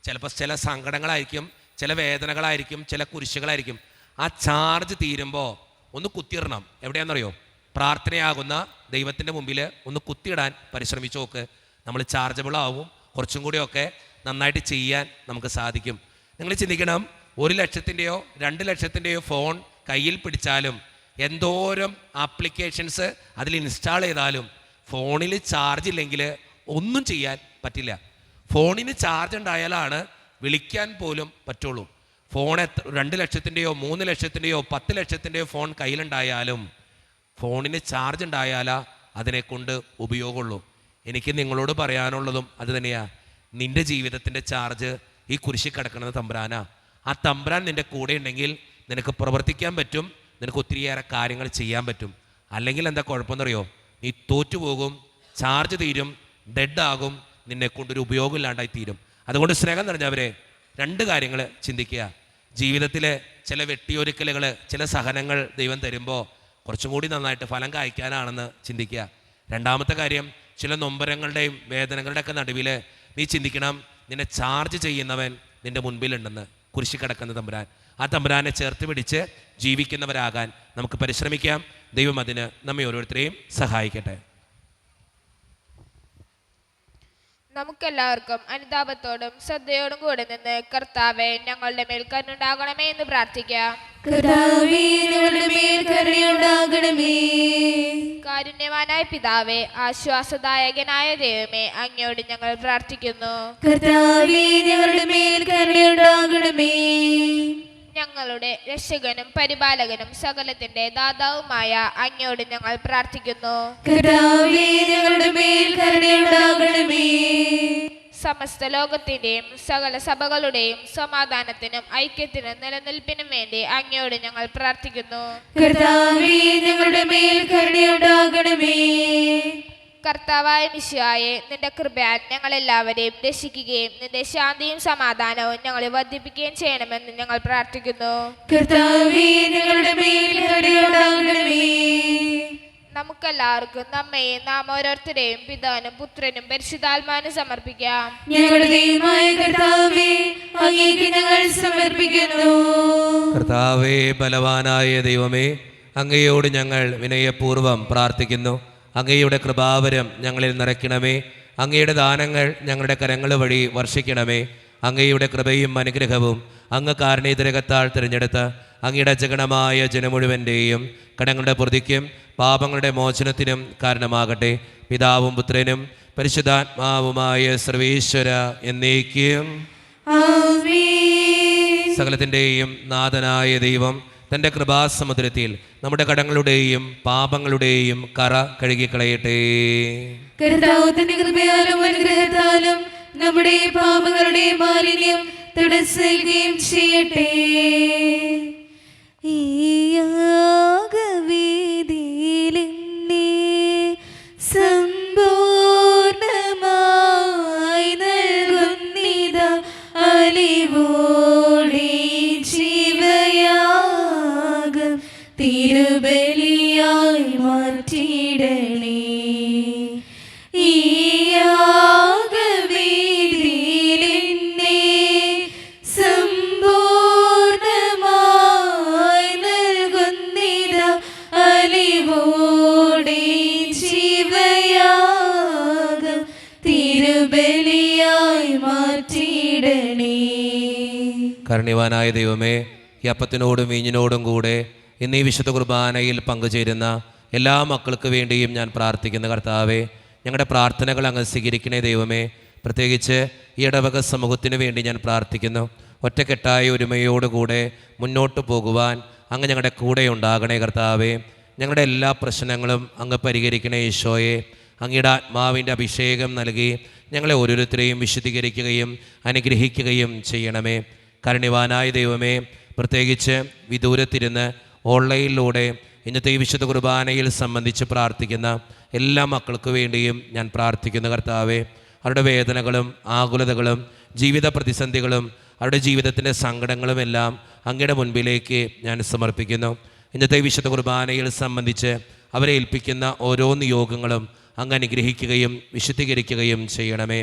S1: ചിലപ്പോൾ ചില സങ്കടങ്ങളായിരിക്കും, ചില വേദനകളായിരിക്കും, ചില കുരിശുകളായിരിക്കും. ആ ചാർജ് തീരുമ്പോൾ ഒന്ന് കുത്തിയിടണം. എവിടെയാണെന്നറിയോ? പ്രാർത്ഥനയാകുന്ന ദൈവത്തിൻ്റെ മുമ്പിൽ ഒന്ന് കുത്തിയിടാൻ പരിശ്രമിച്ചു നോക്ക്. നമ്മൾ ചാർജബിൾ ആവും, കുറച്ചും കൂടിയൊക്കെ നന്നായിട്ട് ചെയ്യാൻ നമുക്ക് സാധിക്കും. നിങ്ങൾ ചിന്തിക്കണം, 1 ലക്ഷത്തിൻ്റെയോ 2 ലക്ഷത്തിൻ്റെയോ ഫോൺ കയ്യിൽ പിടിച്ചാലും, എന്തോരം ആപ്ലിക്കേഷൻസ് അതിൽ ഇൻസ്റ്റാൾ ചെയ്താലും ഫോണിൽ ചാർജ് ഇല്ലെങ്കിൽ ഒന്നും ചെയ്യാൻ പറ്റില്ല. ഫോണിന് ചാർജ് ഉണ്ടായാലാണ് വിളിക്കാൻ പോലും പറ്റുള്ളൂ. ഫോൺ 2 ലക്ഷത്തിൻ്റെയോ 3 ലക്ഷത്തിൻ്റെയോ 10 ലക്ഷത്തിൻ്റെയോ ഫോൺ കയ്യിലുണ്ടായാലും ഫോണിന് ചാർജ് ഉണ്ടായാലാ അതിനെക്കൊണ്ട് ഉപയോഗമുള്ളൂ. എനിക്ക് നിങ്ങളോട് പറയാനുള്ളതും അത് തന്നെയാണ്. നിൻ്റെ ജീവിതത്തിൻ്റെ ചാർജ് ഈ കുരിശിൽ കിടക്കുന്നത് തമ്പുരാനാ. ആ തമ്പുരാൻ നിൻ്റെ കൂടെ ഉണ്ടെങ്കിൽ നിനക്ക് പ്രവർത്തിക്കാൻ പറ്റും, നിനക്ക് ഒത്തിരിയേറെ കാര്യങ്ങൾ ചെയ്യാൻ പറ്റും. അല്ലെങ്കിൽ എന്താ കുഴപ്പമെന്നറിയോ? നീ തോറ്റുപോകും, ചാർജ് തീരും, ഡെഡാകും, നിന്നെക്കൊണ്ടൊരു ഉപയോഗം ഇല്ലാണ്ടായി തീരും. അതുകൊണ്ട് സ്നേഹം നിറഞ്ഞവരെ 2 കാര്യങ്ങൾ ചിന്തിക്കുക. ജീവിതത്തിലെ ചില വെട്ടിയൊരുക്കലുകൾ, ചില സഹനങ്ങൾ ദൈവം തരുമ്പോൾ കുറച്ചും കൂടി നന്നായിട്ട് ഫലം കായ്ക്കാനാണെന്ന് ചിന്തിക്കുക. രണ്ടാമത്തെ കാര്യം, ചില നൊമ്പരങ്ങളുടെയും വേദനകളുടെയൊക്കെ നടുവിൽ നീ ചിന്തിക്കണം, നിന്നെ ചാർജ് ചെയ്യുന്നവൻ നിൻ്റെ മുൻപിലുണ്ടെന്ന്. കുരിശി കിടക്കുന്ന തമ്പുരാൻ. ആ തമ്പുരാനെ ചേർത്ത് പിടിച്ച് ജീവിക്കുന്നവരാകാൻ നമുക്ക് പരിശ്രമിക്കാം. ദൈവം അതിന് നമ്മെ ഓരോരുത്തരെയും സഹായിക്കട്ടെ.
S4: നമുക്കെല്ലാവർക്കും അനുതാപത്തോടും ശ്രദ്ധയോടും കൂടെ നിന്ന് കർത്താവെ ഞങ്ങളുടെ മേൽ കരുണയുണ്ടാകണമേ എന്ന് പ്രാർത്ഥിക്കാം.
S2: കർത്താവേ ഞങ്ങളുടെ മേൽ കരുണയുണ്ടാകണമേ.
S4: കാരുണ്യവാനായ പിതാവേ, ആശ്വാസദായകനായ ദൈവമേ, അങ്ങയോട് ഞങ്ങൾ പ്രാർത്ഥിക്കുന്നു.
S2: കർത്താവേ ഞങ്ങളുടെ മേൽ കരുണയുണ്ടാകണമേ.
S4: ഞങ്ങളുടെ രക്ഷകനും പരിപാലകനും സകലത്തിന്റെ ദാതാവുമായ അങ്ങയോട് ഞങ്ങൾ പ്രാർത്ഥിക്കുന്നു.
S2: കർത്താവേ ഞങ്ങളുടെ മേൽ കരുണയുണ്ടാകണമേ.
S4: സമസ്ത ലോകത്തിന്റെയും സകല സഭകളുടെയും സമാധാനത്തിനും ഐക്യത്തിനും നിലനിൽപ്പിനും വേണ്ടി അങ്ങയോട് ഞങ്ങൾ പ്രാർത്ഥിക്കുന്നു.
S2: കർത്താവേ ഞങ്ങളുടെ മേൽ കരുണയുണ്ടാകണമേ.
S4: കർത്താവായ മിശിഹായെ, നിന്റെ കൃപയാൽ ഞങ്ങളെല്ലാവരെയും രക്ഷിക്കുകയും നിന്റെ ശാന്തിയും സമാധാനവും ഞങ്ങളെ വർദ്ധിപ്പിക്കുകയും ചെയ്യണമെന്ന് ഞങ്ങൾ പ്രാർത്ഥിക്കുന്നു.
S2: കർത്താവേ ഞങ്ങളുടെ മേൽ കരുണയുണ്ടാകണമേ.
S4: നമുക്കെല്ലാവർക്കും നമ്മയും നാം ഓരോരുത്തരെയും പിതാവിനും പുത്രനും പരിശുദ്ധാത്മാവിനും സമർപ്പിക്കാം.
S2: ഞങ്ങളുടെ ദൈവമായ കർത്താവേ, അങ്ങേക്ക് ഞങ്ങൾ സമർപ്പിക്കുന്നു.
S1: കർത്താവേ, ബലവാനായ ദൈവമേ, അങ്ങയോട് ഞങ്ങൾ വിനയപൂർവ്വം പ്രാർത്ഥിക്കുന്നു. അങ്ങയുടെ കൃപാവരം ഞങ്ങളിൽ നിറയ്ക്കണമേ. അങ്ങയുടെ ദാനങ്ങൾ ഞങ്ങളുടെ കരങ്ങൾ വഴി വർഷിക്കണമേ. അങ്ങയുടെ കൃപയും അനുഗ്രഹവും അങ്ങ് കാരുണ്യതിരകത്താൽ തിരഞ്ഞെടുത്ത അങ്ങയുടെ ജഗണമായ ജനമുഴുവൻ്റെയും കടങ്ങളുടെ പ്രതിക്കും പാപങ്ങളുടെ മോചനത്തിനും കാരണമാകട്ടെ. പിതാവും പുത്രനും പരിശുദ്ധാത്മാവുമായ സർവേശ്വര എന്നേക്കും
S2: ആമേൻ.
S1: സകലത്തിൻ്റെയും നാഥനായ ദൈവം തൻ്റെ കൃപാസമുദ്രത്തിൽ നമ്മുടെ കടങ്ങളുടെയും പാപങ്ങളുടെയും കറ കഴുകിക്കളയട്ടെ.
S2: കർത്താവ് തന്റെ കൃപയാലും അനുഗ്രഹത്താലും നമ്മുടെ പാപങ്ങളുടെ മാലിന്യം തടസ്സുകയും ചെയ്യട്ടെ. ഈ യാഗവേദിയിലെന്നെ സമ്പൂർണമായി നൽകുന്നിതാ അലിവോടെ ജീവയാഗം തിരുബലിയായി മാറ്റിയിടണേ. ഈ യാഗവേദിയിലെന്നെ സമ്പൂർണമായി നൽകുന്നിതാ അലിവോടെ ജീവയാഗം തിരുബലിയായി മാറ്റിയിടണേ.
S1: കാരുണ്യവാനായ ദൈവമേ, ഈ അപ്പത്തിനോടും വീഞ്ഞിനോടും കൂടെ ഇന്ന് ഈ വിശുദ്ധ കുർബാനയിൽ പങ്കുചേരുന്ന എല്ലാ മക്കൾക്ക് വേണ്ടിയും ഞാൻ പ്രാർത്ഥിക്കുന്ന കർത്താവേ, ഞങ്ങളുടെ പ്രാർത്ഥനകൾ അങ്ങ് സ്വീകരിക്കണേ ദൈവമേ. പ്രത്യേകിച്ച് ഈ ഇടവക സമൂഹത്തിന് വേണ്ടി ഞാൻ പ്രാർത്ഥിക്കുന്നു. ഒറ്റക്കെട്ടായ ഒരുമയോടുകൂടെ മുന്നോട്ട് പോകുവാൻ അങ്ങ് ഞങ്ങളുടെ കൂടെ ഉണ്ടാകണേ കർത്താവേ. ഞങ്ങളുടെ എല്ലാ പ്രശ്നങ്ങളും അങ്ങ് പരിഹരിക്കണേ ഈശോയെ. അങ്ങയുടെ ആത്മാവിൻ്റെ അഭിഷേകം നൽകി ഞങ്ങളെ ഓരോരുത്തരെയും വിശുദ്ധീകരിക്കുകയും അനുഗ്രഹിക്കുകയും ചെയ്യണമേ. കാരുണ്യവാനായ ദൈവമേ, പ്രത്യേകിച്ച് വിദൂരത്തിരുന്ന് ഓൺലൈനിലൂടെ ഇന്നത്തെ ഈ വിശുദ്ധ കുർബാനയിൽ സംബന്ധിച്ച് പ്രാർത്ഥിക്കുന്ന എല്ലാ മക്കൾക്ക് വേണ്ടിയും ഞാൻ പ്രാർത്ഥിക്കുന്ന കർത്താവേ. അവരുടെ വേദനകളും ആകുലതകളും ജീവിത പ്രതിസന്ധികളും അവരുടെ ജീവിതത്തിൻ്റെ സങ്കടങ്ങളുമെല്ലാം അങ്ങയുടെ മുൻപിലേക്ക് ഞാൻ സമർപ്പിക്കുന്നു. ഇന്നത്തെ വിശുദ്ധ കുർബാനയിൽ സംബന്ധിച്ച് അവരെ ഏൽപ്പിക്കുന്ന ഓരോ നിയോഗങ്ങളും അങ്ങ് അനുഗ്രഹിക്കുകയും വിശുദ്ധീകരിക്കുകയും ചെയ്യണമേ.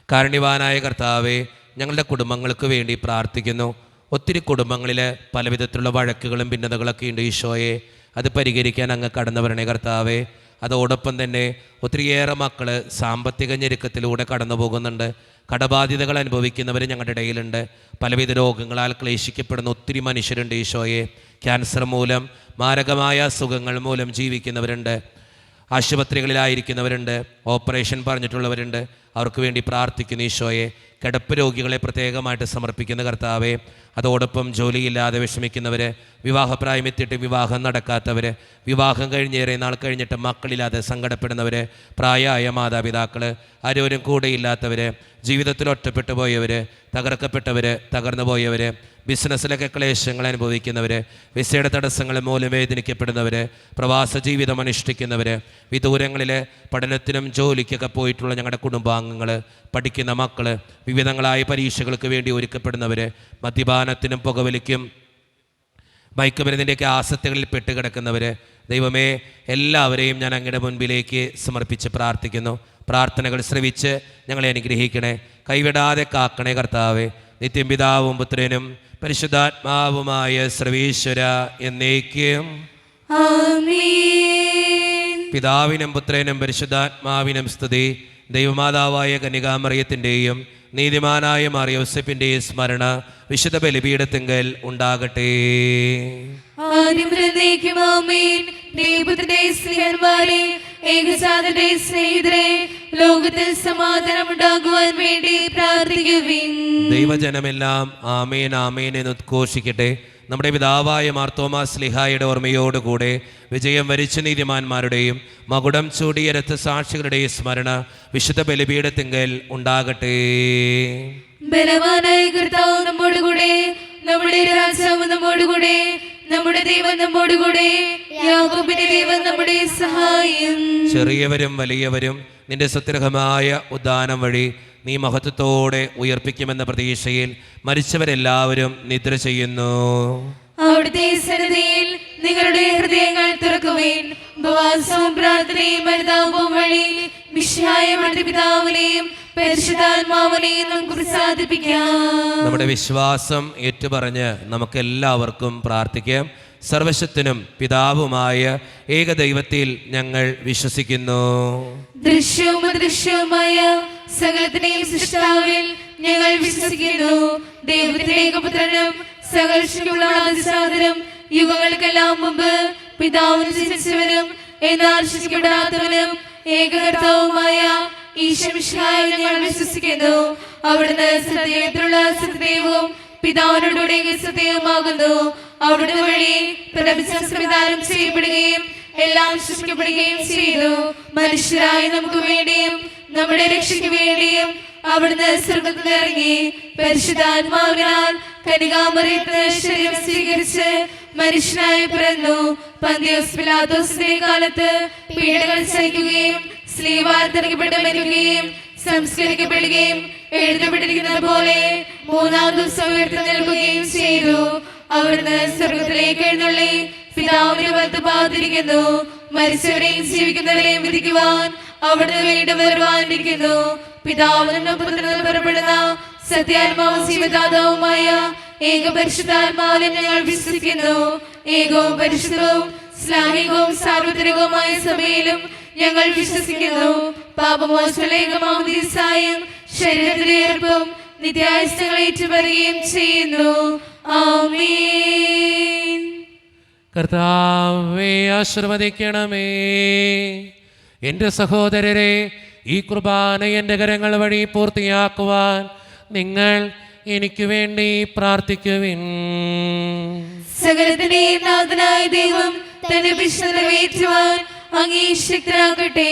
S1: കാരുണ്യവാനായ കർത്താവേ, ഞങ്ങളുടെ കുടുംബങ്ങൾക്ക് വേണ്ടി പ്രാർത്ഥിക്കുന്നു. ഒത്തിരി കുടുംബങ്ങളിൽ പലവിധത്തിലുള്ള വഴക്കുകളും ഭിന്നതകളൊക്കെ ഉണ്ട് ഈശോയെ. അത് പരിഹരിക്കാൻ അങ്ങ് കടന്നു വരണേ കർത്താവേ. അതോടൊപ്പം തന്നെ ഒത്തിരിയേറെ മക്കൾ സാമ്പത്തിക ഞെരുക്കത്തിലൂടെ കടന്നു പോകുന്നുണ്ട്. കടബാധ്യതകൾ അനുഭവിക്കുന്നവർ ഞങ്ങളുടെ ഇടയിലുണ്ട്. പലവിധ രോഗങ്ങളാൽ ക്ലേശിക്കപ്പെടുന്ന ഒത്തിരി മനുഷ്യരുണ്ട് ഈശോയെ. ക്യാൻസർ മൂലം, മാരകമായ അസുഖങ്ങൾ മൂലം ജീവിക്കുന്നവരുണ്ട്. ആശുപത്രികളിലായിരിക്കുന്നവരുണ്ട്. ഓപ്പറേഷൻ പറഞ്ഞിട്ടുള്ളവരുണ്ട്. അവർക്ക് വേണ്ടി പ്രാർത്ഥിക്കുന്ന ഈശോയെ. കിടപ്പ് രോഗികളെ പ്രത്യേകമായിട്ട് സമർപ്പിക്കുന്ന കർത്താവേ. അതോടൊപ്പം ജോലിയില്ലാതെ വിഷമിക്കുന്നവർ, വിവാഹപ്രായമെത്തിയിട്ട് വിവാഹം നടക്കാത്തവർ, വിവാഹം കഴിഞ്ഞേറെ നാൾ കഴിഞ്ഞിട്ട് മക്കളില്ലാതെ സങ്കടപ്പെടുന്നവർ, പ്രായമായ മാതാപിതാക്കൾ, ആരോരും കൂടെയില്ലാത്തവർ, ജീവിതത്തിൽ ഒറ്റപ്പെട്ടു പോയവർ, തകർക്കപ്പെട്ടവർ, തകർന്നു പോയവർ, ബിസിനസ്സിലൊക്കെ ക്ലേശങ്ങൾ അനുഭവിക്കുന്നവർ, വിസയുടെ തടസ്സങ്ങൾ മൂലം വേദനിക്കപ്പെടുന്നവർ, പ്രവാസ ജീവിതം അനുഷ്ഠിക്കുന്നവർ, വിദൂരങ്ങളിൽ പഠനത്തിനും ജോലിക്കൊക്കെ പോയിട്ടുള്ള ഞങ്ങളുടെ കുടുംബാംഗങ്ങൾ, പഠിക്കുന്ന മക്കൾ, വിവിധങ്ങളായ പരീക്ഷകൾക്ക് വേണ്ടി ഒരുക്കപ്പെടുന്നവർ, മദ്യപാനത്തിനും പുകവലിക്കും മയക്കുമരുന്നിൻ്റെയൊക്കെ ആസക്തികളിൽ പെട്ടുകിടക്കുന്നവർ, ദൈവമേ, എല്ലാവരെയും ഞാൻ അങ്ങയുടെ മുൻപിലേക്ക് സമർപ്പിച്ച് പ്രാർത്ഥിക്കുന്നു. പ്രാർത്ഥനകൾ ശ്രവിച്ച് ഞങ്ങളെ അനുഗ്രഹിക്കണേ. കൈവിടാതെ കാക്കണേ കർത്താവേ. നിത്യം പിതാവും പുത്രനും പരിശുദ്ധാത്മാവുമായ സർവേശ്വര എന്നേക്കും
S2: ആമേൻ.
S1: പിതാവിനും പുത്രനും പരിശുദ്ധാത്മാവിനും സ്തുതി. ദൈവമാതാവായ കന്യകാമറിയത്തിൻ്റെയും നീതിമാനായ മാർയോസെപ്പിൻ്റെയും സ്മരണ വിശുദ്ധ ബലിപീഠത്തിങ്കൽ ഉണ്ടാകട്ടെ.
S2: ആദ്യം എന്നേക്കും ആമേൻ. ദൈവത്തിന്റെ സ്നേഹന്മാരെ, ഏകജാതന്റെ സ്നേഹിതരെ, ലോകത്തിൽ സമാധാനം ഉണ്ടാകുവാൻ വേണ്ടി പ്രാർത്ഥിക്കുവിൻ.
S1: ദൈവജനമെല്ലാം ആമേൻ ആമേൻ എന്ന് ഉദ്ഘോഷിക്കട്ടെ. നമ്മുടെ പിതാവായ മാർത്തോമാ സ്ലിഹായുടെ ഓർമ്മയോടുകൂടെ വിജയം വരിച്ച നീതിമാന്മാരുടെയും മകുടം ചൂടിയ രക്തസാക്ഷികളുടെയും സ്മരണ വിശുദ്ധ ബലിപീഠത്തിങ്കൽ ഉണ്ടാകട്ടെ.
S2: ബലവാനായ കർത്താവ് നമ്മോടുകൂടെ, നമ്മുടെ രാജാവ് നമ്മോടുകൂടെ, നമ്മുടെ ദൈവം നമ്മോടുകൂടെ, യാക്കോബിന്റെ ദൈവം നമ്മുടെ സഹായം.
S1: ചെറിയവരും വലിയവരും നിന്റെ സുത്യർഹമായ ഉദ്ധാനം വഴി നീ മഹത്വത്തോടെ ഉയർപ്പിക്കുമെന്ന പ്രതീക്ഷയിൽ മരിച്ചവരെല്ലാവരും നിദ്ര ചെയ്യുന്നു.
S2: അവിടുത്തെ സന്നിധിയിൽ നിങ്ങളുടെ ഹൃദയങ്ങൾ തുറക്കുവിൻ. ഉപവാസവും പ്രാർത്ഥനയും അനുതാപവും വഴി മിശിഹായ പിതാവിനെയും പരിശുദ്ധാത്മാവിനെയും നമുക്ക് പ്രസാദിപ്പിക്കാം.
S1: നമ്മുടെ വിശ്വാസം ഏറ്റുപറഞ്ഞ് നമുക്കെല്ലാവർക്കും പ്രാർത്ഥിക്കാം. സർവശക്തനും പിതാവുമായ ഏകദൈവത്തിൽ ഞങ്ങൾ വിശ്വസിക്കുന്നു.
S2: ദൃശ്യവും അദൃശ്യവുമായ സകലത്തിനെയും സൃഷ്ടാവിൽ ഞങ്ങൾ വിശ്വസിക്കുന്നു. ദൈവത്തിന്റെ ഏകപുത്രനും സകലശക്തിയുള്ള അതിസാദരം യുഗങ്ങൾക്കെല്ലാം മുമ്പ് പിതാവിന് ജനിച്ചവനും എന്നാൽ ശിക്ഷിക്കപ്പെടാത്തവനും ഏകകർത്താവുമായ ഈശോമിശിഹായിൽ ഞങ്ങൾ വിശ്വസിക്കുന്നു. അവിടുന്ന് സത്യത്തിലുള്ള സത്യവും പിതാവിനോടുകൂടെ സത്യവുമാകുന്നു. അവിടുന്ന് വഴി പ്രപഞ്ചം സംവിധാനം ചെയ്യപ്പെടുകയും എല്ലാം സൃഷ്ടിക്കപ്പെടുകയും ചെയ്തു. മനുഷ്യരായി നമുക്ക് വേണ്ടിയും നമ്മുടെ രക്ഷയ്ക്ക് വേണ്ടിയും അവിടുന്ന് സ്വർഗ്ഗത്തിൽ ഇറങ്ങി പരിശുദ്ധാത്മാവിനാൽ കന്യകാമറിയത്തിന് ശരീരം സ്വീകരിച്ച് മനുഷ്യനായി പിറന്നു. പന്തിയോസ് പിലാത്തോസിന്റെ കാലത്ത് പീഡകൾ സഹിക്കുകയും സ്ലീവാൽ തറയ്ക്കപ്പെട്ട് മരിക്കുകയും സംസ്കരിക്കപ്പെടുകയും എഴുതപ്പെട്ടിരിക്കുന്നത് പോലെ മൂന്നാം ദിവസം ഉയർത്തെഴുന്നേൽക്കുകയും ചെയ്തു. അവിടുന്ന് സ്വർഗത്തിലേക്ക് എഴുന്നള്ളി പിതാവിന്റെ വലത്തുഭാഗത്തിരിക്കുന്നു. മരിച്ചവരെയും ജീവിക്കുന്നവരെയും വിധിക്കുവാൻ അവിടുന്ന് വീണ്ടും വരുവാനിരിക്കുന്നു. പിതാവിനും പുത്രനും പുറപ്പെടുന്ന സത്യാത്മാവും ജീവദാതാവുമായ ഏകപരിശുദ്ധാത്മാവിൽ ഞങ്ങൾ വിശ്വസിക്കുന്നു. ഏകവും പരിശുദ്ധവും ശ്ലാഹികവും സാർവത്രികവുമായ സഭയിലും ഞങ്ങൾ വിശ്വസിക്കുന്നു. പാപമോചനേകമാവുന്നീസായും ശരീരത്തിലെ ഏർപ്പും നിത്യായുസ്സങ്ങൾ ഏറ്റുപറയുകയും ചെയ്യുന്നു. ആമേൻ.
S3: കർത്താവേ ആശീർവദിക്കണമേ. എൻ്റെ സഹോദരരെ, ഈ കുർബാന എൻ്റെ കരങ്ങൾ വഴി പൂർത്തിയാക്കുവാൻ നിങ്ങൾ എനിക്ക് വേണ്ടി പ്രാർത്ഥിക്കുവിൻ.
S2: സകലത്തിന്റെയും നാഥനായ ദൈവം തന്റെ വിശുദ്ധ നിറവേറ്റുവാൻ അങ്ങേ ശക്തരാകട്ടെ.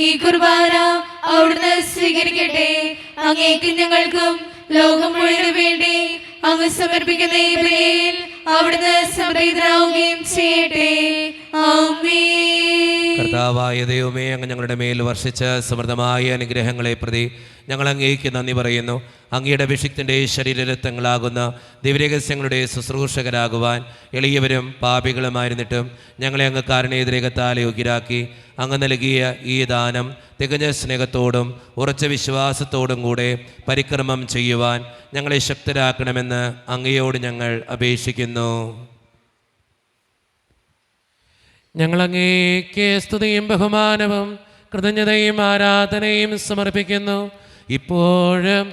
S2: ഈ കുർബാന അവിടുന്ന് സ്വീകരിക്കട്ടെ. അങ്ങേക്കും ഞങ്ങൾക്കും ലോകം മുഴുവനും വേണ്ടി അങ്ങ് സമർപ്പിക്കുന്ന ഈ ബലിയിൽ അവിടുന്ന് സംപ്രീതനാവുകയും ചെയ്യട്ടെ. ആമേൻ.
S1: കർത്താവായ ദൈവമേ, അങ്ങ് ഞങ്ങളുടെ മേൽ വർഷിച്ച സമൃദ്ധമായ അനുഗ്രഹങ്ങളെ പ്രതി ഞങ്ങൾ അങ്ങേക്ക് നന്ദി പറയുന്നു. അങ്ങയുടെ അഭിഷിക്തൻ്റെ ശരീരരത്നങ്ങളാകുന്ന ദിവ്യരഹസ്യങ്ങളുടെ ശുശ്രൂഷകരാകുവാൻ എളിയവരും പാപികളുമായിരുന്നിട്ടും ഞങ്ങളെ അങ്ങ് കാരുണ്യതിരകത്താൽ യോഗ്യരാക്കി അങ്ങ് നൽകിയ ഈ ദാനം തികഞ്ഞ സ്നേഹത്തോടും ഉറച്ച വിശ്വാസത്തോടും കൂടെ പരിക്രമം ചെയ്യുവാൻ ഞങ്ങളെ ശക്തരാക്കണമെന്ന് അങ്ങയോട് ഞങ്ങൾ അപേക്ഷിക്കുന്നു.
S3: ഞങ്ങൾ അങ്ങേക്ക് സ്തുതിയും ബഹുമാനവും കൃതജ്ഞതയും ആരാധനയും സമർപ്പിക്കുന്നു, ഇപ്പോഴും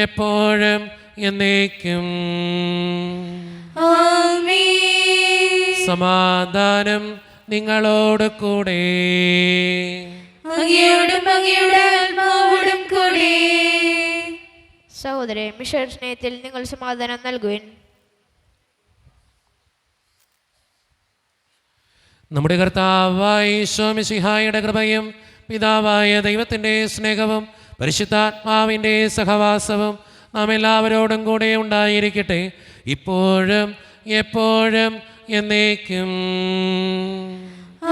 S3: എപ്പോഴും എന്നേക്കും.
S2: ആമേൻ.
S3: സമാധാനം നിങ്ങളോട് കൂടെ.
S2: അങ്ങയോടും അങ്ങയുടെ ആത്മാവോടും കൂടെ.
S4: സഹോദരൻ മിഷൻ സ്നേഹത്തിൽ നിങ്ങൾ സമാധാനം നൽകുവിൻ.
S3: നമ്മുടെ കർത്താവായ ഈശോ മിശിഹായുടെ കൃപയും പിതാവായ ദൈവത്തിൻ്റെ സ്നേഹവും പരിശുദ്ധാത്മാവിൻ്റെ സഹവാസവും നാം എല്ലാവരോടും കൂടെ ഉണ്ടായിരിക്കട്ടെ, ഇപ്പോഴും എപ്പോഴും എന്നേക്കും.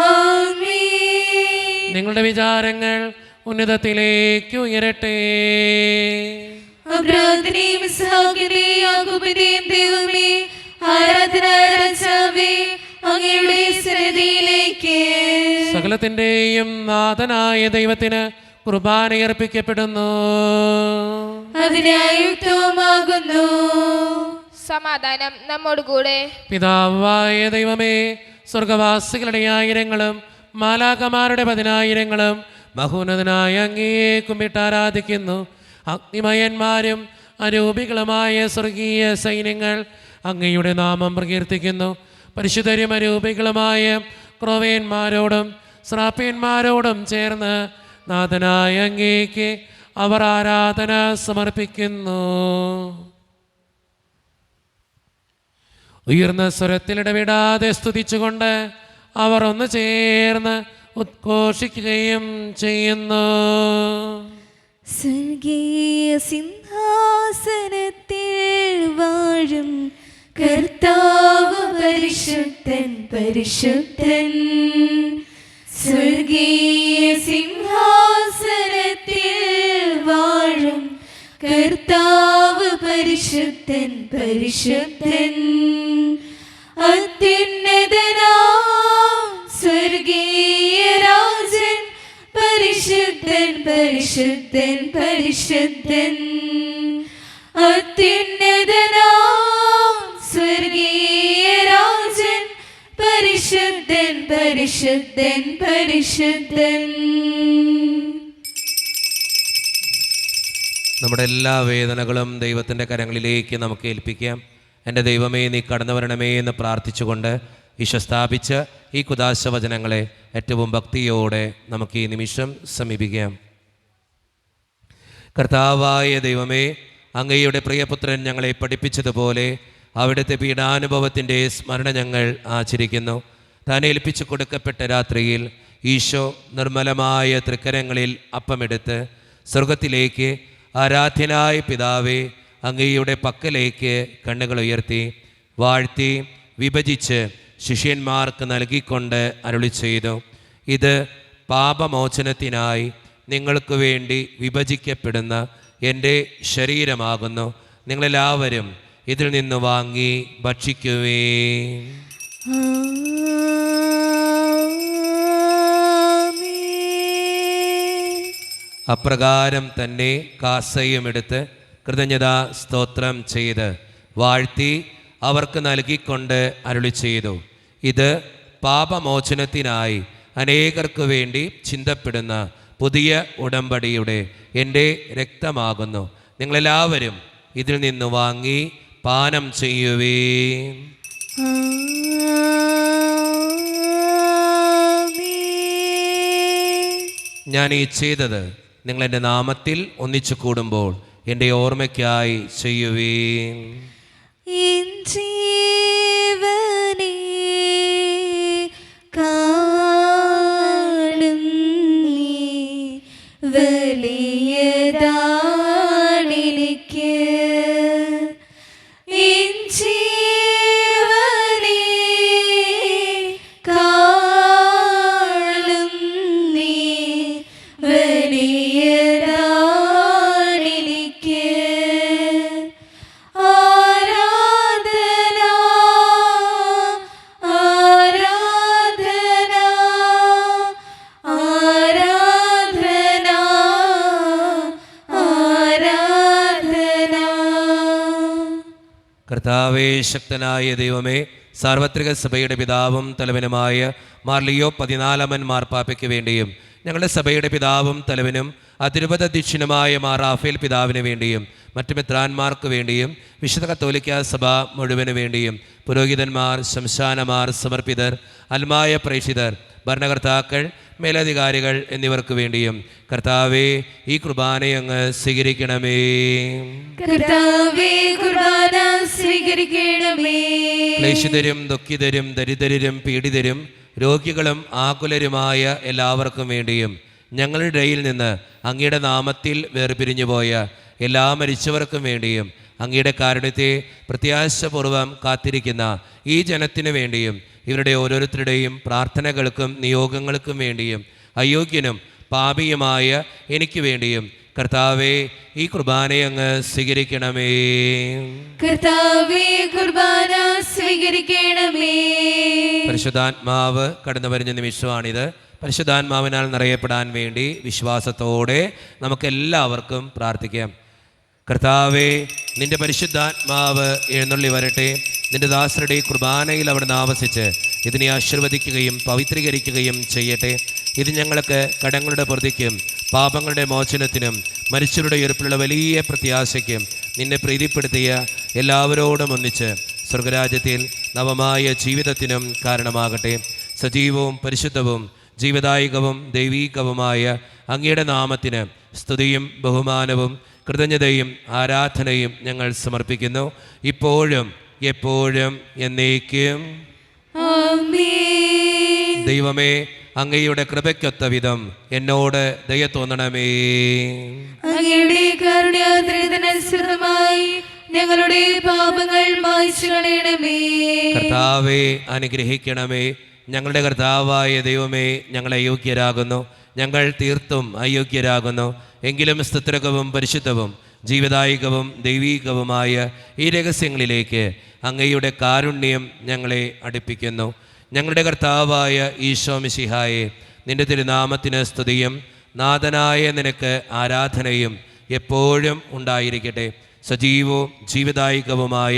S2: ആമേൻ.
S3: നിങ്ങളുടെ വിചാരങ്ങൾ ഉന്നതത്തിലേക്ക് ഉയരട്ടെ.
S2: അബ്രാഹത്തിന്റെയും ഇസ്ഹാക്കിന്റെയും യാക്കോബിന്റെയും ദൈവമേ, ആരാധന രാജാവേ, അങ്ങയുടെ സന്നിധിയിലേക്ക്
S3: സകലത്തിൻ്റെയും നാഥനായ ദൈവത്തിന് കുർബാനയർപ്പിക്കപ്പെടുന്നു.
S2: അതിനായുക്തവുമാകുന്നു.
S4: സമാധാനം നമ്മോടുകൂടെ.
S3: പിതാവായ ദൈവമേ, സ്വർഗവാസികളുടെ ആയിരങ്ങളും മാലാകമാരുടെ 10,000ങ്ങളും മഹോന്നതനായ അങ്ങയെ കുമ്പിട്ട് ആരാധിക്കുന്നു. അഗ്നിമയന്മാരും അരൂപികളുമായ സ്വർഗീയ സൈന്യങ്ങൾ അങ്ങയുടെ നാമം പ്രകീർത്തിക്കുന്നു. പരിശുദ്ധരും അരൂപികളുമായ ക്രോവേന്മാരോടും ശ്രാപ്യന്മാരോടും ചേർന്ന് നാഥനായ അങ്ങേക്ക് അവർ ആരാധന സമർപ്പിക്കുന്നു. ഉയർന്ന സ്വരത്തിലിടവിടാതെ സ്തുതിച്ചുകൊണ്ട് അവർ ഒന്ന് ചേർന്ന് ഉദ്ഘോഷിക്കുകയും ചെയ്യുന്നു.
S2: സ്വർഗീയ സിംഹാസനത്തിൽ വാഴും കർത്താവ് പരിശുദ്ധൻ പരിശുദ്ധൻ. സ്വർഗീയ സിംഹാസനത്തിൽ വാഴും കർത്താവ് പരിശുദ്ധൻ പരിശുദ്ധൻ. അത്യുന്നതനാം സ്വർഗീയ രാജൻ പരിശുദ്ധൻ പരിശുദ്ധൻ പരിശുദ്ധൻ. അത്യുന്നതനാം സ്വർഗീയ രാജൻ പരിശുദ്ധൻ പരിശുദ്ധൻ പരിശുദ്ധൻ.
S1: നമ്മുടെ എല്ലാ വേദനകളും ദൈവത്തിൻ്റെ കരങ്ങളിലേക്ക് നമുക്ക് ഏൽപ്പിക്കാം. എൻ്റെ ദൈവമേ, നീ കടന്നു വരണമേ എന്ന് പ്രാർത്ഥിച്ചുകൊണ്ട് ഈശോ സ്ഥാപിച്ച ഈ കുദാശ വചനങ്ങളെ ഏറ്റവും ഭക്തിയോടെ നമുക്ക് ഈ നിമിഷം സമീപിക്കാം. കർത്താവായ ദൈവമേ, അങ്ങയുടെ പ്രിയപുത്രൻ ഞങ്ങളെ പഠിപ്പിച്ചതുപോലെ അവിടുത്തെ പീഡാനുഭവത്തിൻ്റെ സ്മരണ ഞങ്ങൾ ആചരിക്കുന്നു. താൻ ഏൽപ്പിച്ചു കൊടുക്കപ്പെട്ട രാത്രിയിൽ ഈശോ നിർമ്മലമായ തൃക്കരങ്ങളിൽ അപ്പമെടുത്ത് സ്വർഗത്തിലേക്ക് ആരാധ്യനായ പിതാവേ അങ്ങയുടെ പക്കലേക്ക് കണ്ണുകൾ ഉയർത്തി വാഴ്ത്തി വിഭജിച്ച് ശിഷ്യന്മാർക്ക് നൽകിക്കൊണ്ട് അരുളി ചെയ്തു, ഇത് പാപമോചനത്തിനായി നിങ്ങൾക്ക് വേണ്ടി വിഭജിക്കപ്പെടുന്ന എൻ്റെ ശരീരമാകുന്നു. നിങ്ങളെല്ലാവരും ഇതിൽ നിന്ന് വാങ്ങി ഭക്ഷിക്കുവേ. അപ്രകാരം തന്നെ കാസയുമെടുത്ത് കൃതജ്ഞതാ സ്തോത്രം ചെയ്ത് വാഴ്ത്തി അവർക്ക് നൽകിക്കൊണ്ട് അരുളി ചെയ്തു, ഇത് പാപമോചനത്തിനായി അനേകർക്ക് വേണ്ടി ചിന്തപ്പെടുന്ന പുതിയ ഉടമ്പടിയുടെ എൻ്റെ രക്തമാകുന്നു. നിങ്ങളെല്ലാവരും ഇതിൽ നിന്ന് വാങ്ങി പാനം ചെയ്യുവേ. ഞാൻ ഈ ചെയ്തത് നിങ്ങൾ എൻ്റെ നാമത്തിൽ ഒന്നിച്ചു കൂടുമ്പോൾ എൻ്റെ ഓർമ്മയ്ക്കായി ചെയ്യുവേ.
S2: എൻ ജീവനെ കാണും നീ വലിയതാണെനിക്ക്. എൻ ജീവനെ കാണും നീ വലിയതാണെനിക്ക്.
S1: കർത്താവേ, ശക്തനായ ദൈവമേ, സാർവത്രിക സഭയുടെ പിതാവും തലവനുമായ മാർ ലിയോ 14 മാർപ്പാപ്പയ്ക്ക് വേണ്ടിയും ഞങ്ങളുടെ സഭയുടെ പിതാവും തലവനും അതിരൂപത അധ്യക്ഷനുമായ മാർ റാഫേൽ പിതാവിന് വേണ്ടിയും മറ്റു മെത്രാന്മാർക്ക് വേണ്ടിയും വിശുദ്ധ കത്തോലിക്ക സഭ മുഴുവന് വേണ്ടിയും പുരോഹിതന്മാർ, ശംശാനമാർ, സമർപ്പിതർ, അൽമായ പ്രേക്ഷിതർ, ഭരണകർത്താക്കൾ, മേലധികാരികൾ എന്നിവർക്ക് വേണ്ടിയും കർത്താവേ, ഈ കുർബാനയങ്ങ് സ്വീകരിക്കണമേ.
S2: കർത്താവേ, കുർബാന സ്വീകരിക്കണമേ.
S1: ക്ലേശിതരും ദുഃഖിതരും ദരിദ്രരും പീഡിതരും രോഗികളും ആകുലരുമായ എല്ലാവർക്കും വേണ്ടിയും ഞങ്ങളുടെ ഇടയിൽ നിന്ന് അങ്ങയുടെ നാമത്തിൽ വേർപിരിഞ്ഞുപോയ എല്ലാ മരിച്ചവർക്കും വേണ്ടിയും അങ്ങയുടെ കാരുണ്യത്തെ പ്രത്യാശപൂർവം കാത്തിരിക്കുന്ന ഈ ജനത്തിനു വേണ്ടിയും ഇവരുടെ ഓരോരുത്തരുടെയും പ്രാർത്ഥനകൾക്കും നിയോഗങ്ങൾക്കും വേണ്ടിയും അയോഗ്യനും പാപിയുമായ എനിക്ക് വേണ്ടിയും കർത്താവേ, ഈ കുർബാനയങ്ങ് സ്വീകരിക്കണമേ.
S2: കർത്താവേ, കുർബാന സ്വീകരിക്കണമേ.
S1: പരിശുദ്ധാത്മാവ് കടന്നു വരുന്ന നിമിഷമാണിത്. പരിശുദ്ധാത്മാവിനാൽ നിറയപ്പെടാൻ വേണ്ടി വിശ്വാസത്തോടെ നമുക്കെല്ലാവർക്കും പ്രാർത്ഥിക്കാം. കർത്താവേ, നിന്റെ പരിശുദ്ധാത്മാവ് എഴുന്നള്ളി വരട്ടെ. നിന്റെ ദാസരുടെ കുർബാനയിൽ അവിടുന്ന് ആവസിച്ച് ഇതിനെ ആശീർവദിക്കുകയും പവിത്രീകരിക്കുകയും ചെയ്യട്ടെ. ഇത് ഞങ്ങൾക്ക് കടങ്ങളുടെ പ്രതിക്കും പാപങ്ങളുടെ മോചനത്തിനും മരിച്ചവരുടെ ഉയർപ്പിലുള്ള വലിയ പ്രത്യാശയ്ക്കും നിന്നെ പ്രീതിപ്പെടുത്തിയ എല്ലാവരോടും ഒന്നിച്ച് സ്വർഗരാജ്യത്തിൽ നവമായ ജീവിതത്തിനും കാരണമാകട്ടെ. സജീവവും പരിശുദ്ധവും ജീവദായകവും ദൈവീകവുമായ അങ്ങയുടെ നാമത്തിന് സ്തുതിയും ബഹുമാനവും കൃതജ്ഞതയും ആരാധനയും ഞങ്ങൾ സമർപ്പിക്കുന്നു, ഇപ്പോഴും എപ്പോഴും എന്നേക്കും. ദൈവമേ, അങ്ങയുടെ കൃപയ്ക്കൊത്ത വിധം എന്നോട് ദയ തോന്നണമേ.
S2: അങ്ങയുടെ കാരുണ്യാദ്രതനുസൃതമായി ഞങ്ങളുടെ പാപങ്ങൾ മായ്ച്ചു കളയണമേ.
S1: കർത്താവേ, അനുഗ്രഹിക്കണമേ. ഞങ്ങളുടെ കർത്താവായ ദൈവമേ, ഞങ്ങൾ അയോഗ്യരാകുന്നു, ഞങ്ങൾ തീർത്തും അയോഗ്യരാകുന്നു. എങ്കിലും സ്തുത്രകവും പരിശുദ്ധവും ജീവദായകവും ദൈവീകവുമായ ഈ രഹസ്യങ്ങളിലേക്ക് അങ്ങയുടെ കാരുണ്യം ഞങ്ങളെ അടുപ്പിക്കുന്നു. ഞങ്ങളുടെ കർത്താവായ ഈശോ മിശിഹായെ, നിന്റെ തിരുനാമത്തിന് സ്തുതിയും നാഥനായ നിനക്ക് ആരാധനയും എപ്പോഴും ഉണ്ടായിരിക്കട്ടെ. സജീവവും ജീവദായകവുമായ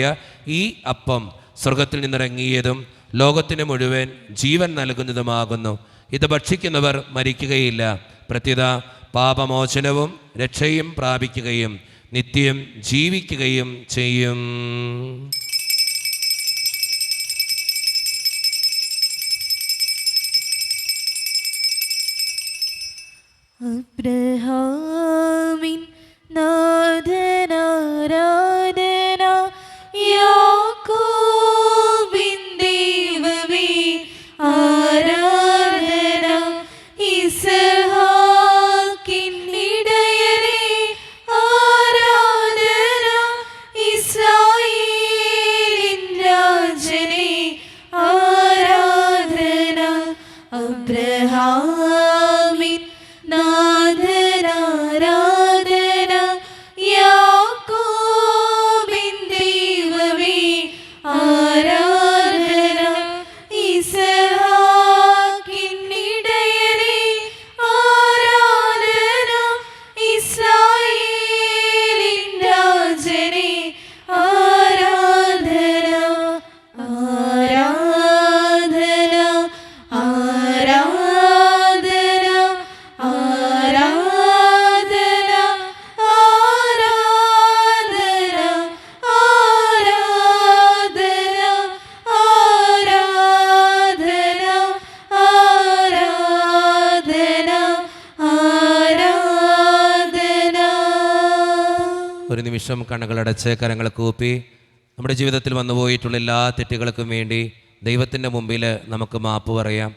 S1: ഈ അപ്പം സ്വർഗത്തിൽ നിന്നിറങ്ങിയതും ലോകത്തിന് മുഴുവൻ ജീവൻ നൽകുന്നതുമാകുന്നു. ഇത് ഭക്ഷിക്കുന്നവർ മരിക്കുകയില്ല, പ്രത്യുത പാപമോചനവും രക്ഷയും പ്രാപിക്കുകയും നിത്യം ജീവിക്കുകയും ചെയ്യും.
S2: അബ്രഹാമിൻ നാഥനാരാധന, യാക്കോബിൻ ദൈവമേ ആരാധന, ഇസ്ഹാക്കിൻ ഇടയനേ ആരാധന, ഇസ്രായേലിൻ രാജനേ ആരാധന. അബ്രഹാമിൻ നാഥനാരാധന, യാക്കോബിൻ ദൈവമേ ആരാധന, ഇസ്ഹാക്കിൻ ഇടയനേ ആരാധന, ഇസ്രായേലിൻ രാജനേ ആരാധന. ആരാധന ആരാധന ആരാധന ആരാധന ആരാധന ആരാധന ആരാധന ആരാധന.
S1: ഒരു നിമിഷം കണ്ണുകളടച്ച് കരങ്ങൾ കൂപ്പി നമ്മുടെ ജീവിതത്തിൽ വന്നുപോയിട്ടുള്ള എല്ലാ തെറ്റുകൾക്കും വേണ്ടി ദൈവത്തിൻ്റെ മുമ്പിൽ നമുക്ക് മാപ്പ് പറയാം.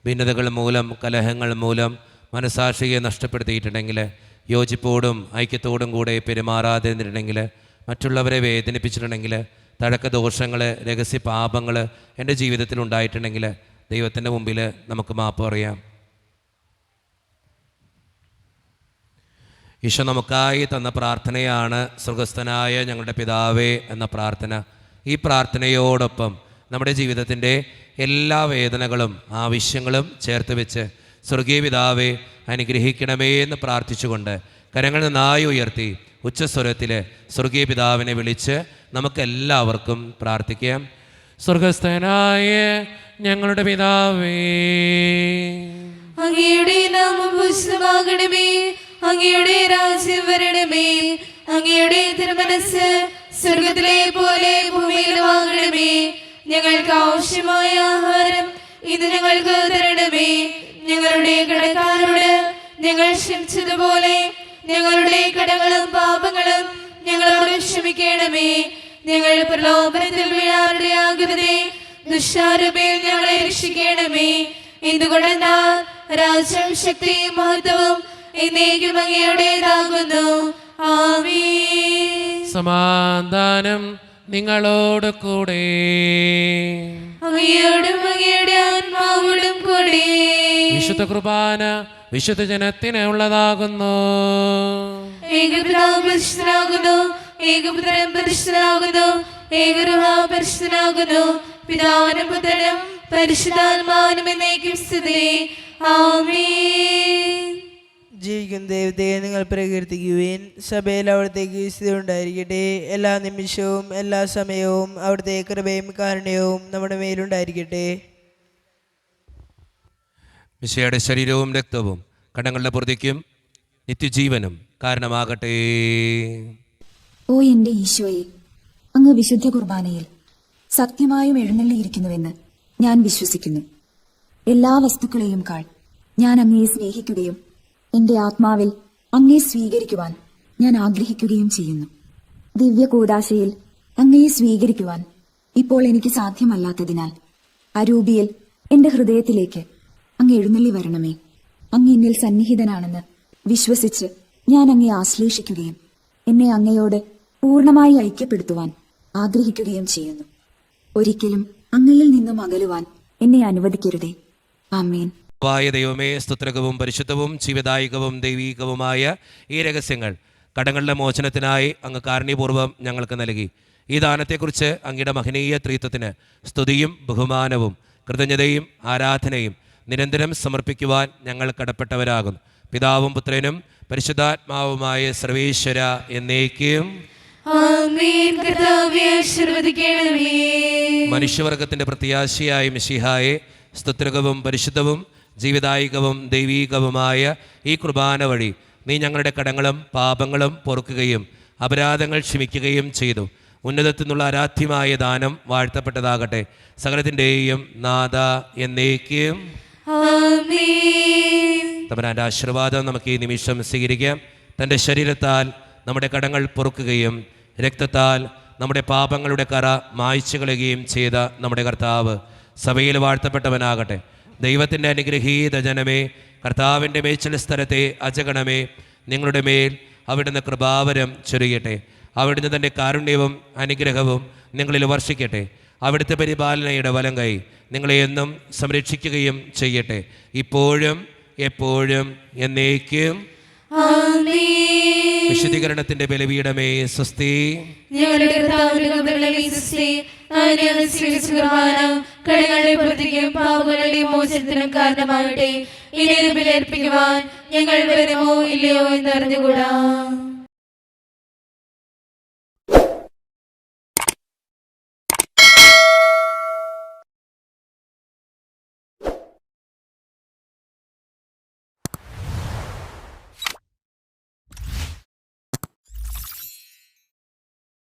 S1: ഭിന്നതകൾ മൂലം, കലഹങ്ങൾ മൂലം മനസാക്ഷിയെ നഷ്ടപ്പെടുത്തിയിട്ടുണ്ടെങ്കിൽ, യോജിപ്പോടും ഐക്യത്തോടും കൂടെ പെരുമാറാതെ ഇരുന്നിട്ടുണ്ടെങ്കിൽ, മറ്റുള്ളവരെ വേദനിപ്പിച്ചിട്ടുണ്ടെങ്കിൽ, തഴക്ക ദോഷങ്ങൾ, രഹസ്യ പാപങ്ങൾ എൻ്റെ ജീവിതത്തിൽ ഉണ്ടായിട്ടുണ്ടെങ്കിൽ ദൈവത്തിൻ്റെ മുമ്പിൽ നമുക്ക് മാപ്പ് പറയാം. ഈശോ നമുക്കായി തന്ന പ്രാർത്ഥനയാണ് സ്വർഗസ്ഥനായ ഞങ്ങളുടെ പിതാവേ എന്ന പ്രാർത്ഥന. ഈ പ്രാർത്ഥനയോടൊപ്പം നമ്മുടെ ജീവിതത്തിൻ്റെ എല്ലാ വേദനകളും ആവശ്യങ്ങളും ചേർത്ത് വെച്ച് സ്വർഗീയ പിതാവേ അനുഗ്രഹിക്കണമേ എന്ന് പ്രാർത്ഥിച്ചുകൊണ്ട് കരങ്ങൾ നന്നായി ഉയർത്തി ഉച്ചസ്വരത്തിൽ സ്വർഗീയ പിതാവിനെ വിളിച്ച് നമുക്കെല്ലാവർക്കും പ്രാർത്ഥിക്കാം.
S3: സ്വർഗസ്ഥനായ ഞങ്ങളുടെ പിതാവേ,
S2: അങ്ങയുടെ നാമം പൂജിതമാകണമേ, അങ്ങയുടെ രാജ്യം വരണമേ, അങ്ങയുടെ തിരുമനസ്സ് സ്വർഗത്തിലെ പോലെ ഭൂമിയിലുമാകണമേ. ഞങ്ങൾക്ക് ആവശ്യമായ ആഹാരം ഇന്ന് ഞങ്ങൾക്ക് തരണമേ. ഞങ്ങളുടെ കടക്കാരോട് ഞങ്ങൾ ക്ഷമിച്ചതുപോലെ ഞങ്ങളുടെ കടങ്ങളും പാപങ്ങളും ഞങ്ങളോട് ക്ഷമിക്കണമേ. ഞങ്ങൾ പ്രലോഭനത്തിൽ വീഴാനിടയാകരുതേ, ദുഷ്ടാരൂപയിൽ ഞങ്ങളെ രക്ഷിക്കണമേ. എന്തുകൊണ്ടെന്നാൽ രാജ്യം ശക്തിയും മഹത്വവും എന്നേക്കും അങ്ങയുടേതാകുന്നു. ആമേൻ.
S3: സമാധാനം നിങ്ങളോട് കൂടെ.
S2: അങ്ങയോടും അങ്ങയുടെ ആത്മാവോടും കൂടെ.
S3: വിശുദ്ധ കുർബാന വിശുദ്ധ ജനത്തിന് ഉള്ളതാകുന്നു.
S2: ഏകപിതാവ് പരിശുദ്ധനാകുന്നു, ഏകപുത്രൻ പരിശുദ്ധനാകുന്നു, ഏകരൂഹ പരിശുദ്ധനാകുന്നു. പിതാവിനും പുത്രനും പരിശുദ്ധാത്മാവിനും എന്നേക്കും സ്തുതി. ആമേൻ.
S7: ജീവിക്കുന്ന ദൈവത്തെ നിങ്ങൾ പ്രകീർത്തിക്കുവിൻ. സഭയിൽ അവിടത്തേക്ക് സ്ഥിതി ഉണ്ടായിരിക്കട്ടെ. എല്ലാ നിമിഷവും എല്ലാ സമയവും അവിടുത്തെ കൃപയും കാരുണ്യവും നമ്മുടെ മേലുണ്ടായിരിക്കട്ടെ.
S1: മിശിഹായുടെ ശരീരവും രക്തവും കടങ്ങളുടെ പൊറുതിക്കും നിത്യജീവനും കാരണമാകട്ടെ.
S8: ഓ എന്റെ ഈശോയെ, അങ്ങ് വിശുദ്ധ കുർബാനയിൽ സത്യമായും എഴുന്നള്ളിയിരിക്കുന്നുവെന്ന് ഞാൻ വിശ്വസിക്കുന്നു. എല്ലാ വസ്തുക്കളെയും കാൾ ഞാൻ അങ്ങയെ സ്നേഹിക്കുകയും എന്റെ ആത്മാവിൽ അങ്ങയെ സ്വീകരിക്കുവാൻ ഞാൻ ആഗ്രഹിക്കുകയും ചെയ്യുന്നു. ദിവ്യ കൂദാശയിൽ അങ്ങയെ സ്വീകരിക്കുവാൻ ഇപ്പോൾ എനിക്ക് സാധ്യമല്ലാത്തതിനാൽ അരൂപിയിൽ എന്റെ ഹൃദയത്തിലേക്ക് അങ്ങ് എഴുന്നള്ളി വരണമേ. അങ്ങ് എന്നിൽ സന്നിഹിതനാണെന്ന് വിശ്വസിച്ച് ഞാൻ അങ്ങയെ ആശ്ലേഷിക്കുകയും എന്നെ അങ്ങയോട് പൂർണ്ണമായി ഐക്യപ്പെടുത്തുവാൻ ആഗ്രഹിക്കുകയും ചെയ്യുന്നു. ഒരിക്കലും അങ്ങയിൽ നിന്നും അകലുവാൻ എന്നെ അനുവദിക്കരുതേ. ആമേൻ.
S1: വായ ദൈവമേ, സ്തുത്രകവും പരിശുദ്ധവും ജീവദായകവും ദൈവീകവുമായ ഈ രഹസ്യങ്ങൾ കടങ്ങളുടെ മോചനത്തിനായി അങ്ങ് കാരുണ്യപൂർവ്വം ഞങ്ങൾക്ക് നൽകി. ഈ ദാനത്തെക്കുറിച്ച് അങ്ങയുടെ മഹനീയ ത്രിത്വത്തിന് സ്തുതിയും ബഹുമാനവും കൃതജ്ഞതയും ആരാധനയും നിരന്തരം സമർപ്പിക്കുവാൻ ഞങ്ങൾ കടപ്പെട്ടവരാകുന്നു. പിതാവും പുത്രനും പരിശുദ്ധാത്മാവുമായ സർവേശ്വര എന്നേക്കും
S2: ആമേൻ. കർത്താവേ, ആശീർവദിക്കണമേ.
S1: മനുഷ്യവർഗത്തിന്റെ പ്രത്യാശയായ മിശിഹായെ, സ്തുത്രകവും പരിശുദ്ധവും ജീവദായകവും ദൈവീകവുമായ ഈ കുർബാന വഴി നീ ഞങ്ങളുടെ കടങ്ങളും പാപങ്ങളും പൊറുക്കുകയും അപരാധങ്ങൾ ക്ഷമിക്കുകയും ചെയ്തു. ഉന്നതത്തിൽ നിന്നുള്ള ആരാധ്യമായ ദാനം വാഴ്ത്തപ്പെട്ടതാകട്ടെ. സകലത്തിൻ്റെയും നാഥ എന്നേക്കും
S2: ആമേൻ.
S1: തമ്പുരാന്റെ ആശീർവാദം നമുക്ക് ഈ നിമിഷം സ്വീകരിക്കാം. തൻ്റെ ശരീരത്താൽ നമ്മുടെ കടങ്ങൾ പൊറുക്കുകയും രക്തത്താൽ നമ്മുടെ പാപങ്ങളുടെ കറ മായ്ച്ചു കളയുകയും ചെയ്ത നമ്മുടെ കർത്താവ് സഭയിൽ വാഴ്ത്തപ്പെട്ടവനാകട്ടെ. ദൈവത്തിൻ്റെ അനുഗ്രഹീത ജനമേ, കർത്താവിൻ്റെ മേച്ചിൽ സ്ഥലത്തെ അജഗണമേ, നിങ്ങളുടെ മേൽ അവിടുന്ന് കൃപാവരം ചൊരിയട്ടെ. അവിടുന്ന് തൻ്റെ കാരുണ്യവും അനുഗ്രഹവും നിങ്ങളിൽ വർഷിക്കട്ടെ. അവിടുത്തെ പരിപാലനയുടെ വലം കൈ നിങ്ങളെ എന്നും സംരക്ഷിക്കുകയും ചെയ്യട്ടെ, ഇപ്പോഴും എപ്പോഴും എന്നേക്കും. വിശുദ്ധീകരണത്തിന്റെ ബലിപീഠമേ സ്വസ്തി.
S2: ഞങ്ങളുടെ കർത്താവിന്റെ കബറിലെ സ്വസ്തി. അങ്ങ് സ്വീകരിച്ച കുർബാന കടങ്ങളുടെ പൊറുതിക്കും പാപങ്ങളുടെ മോചനത്തിനും കാരണമാകട്ടെ. ഇനി ബലിയർപ്പിക്കുവാൻ ഞങ്ങൾ വരുമോ ഇല്ലയോ എന്നറിഞ്ഞുകൂടാ.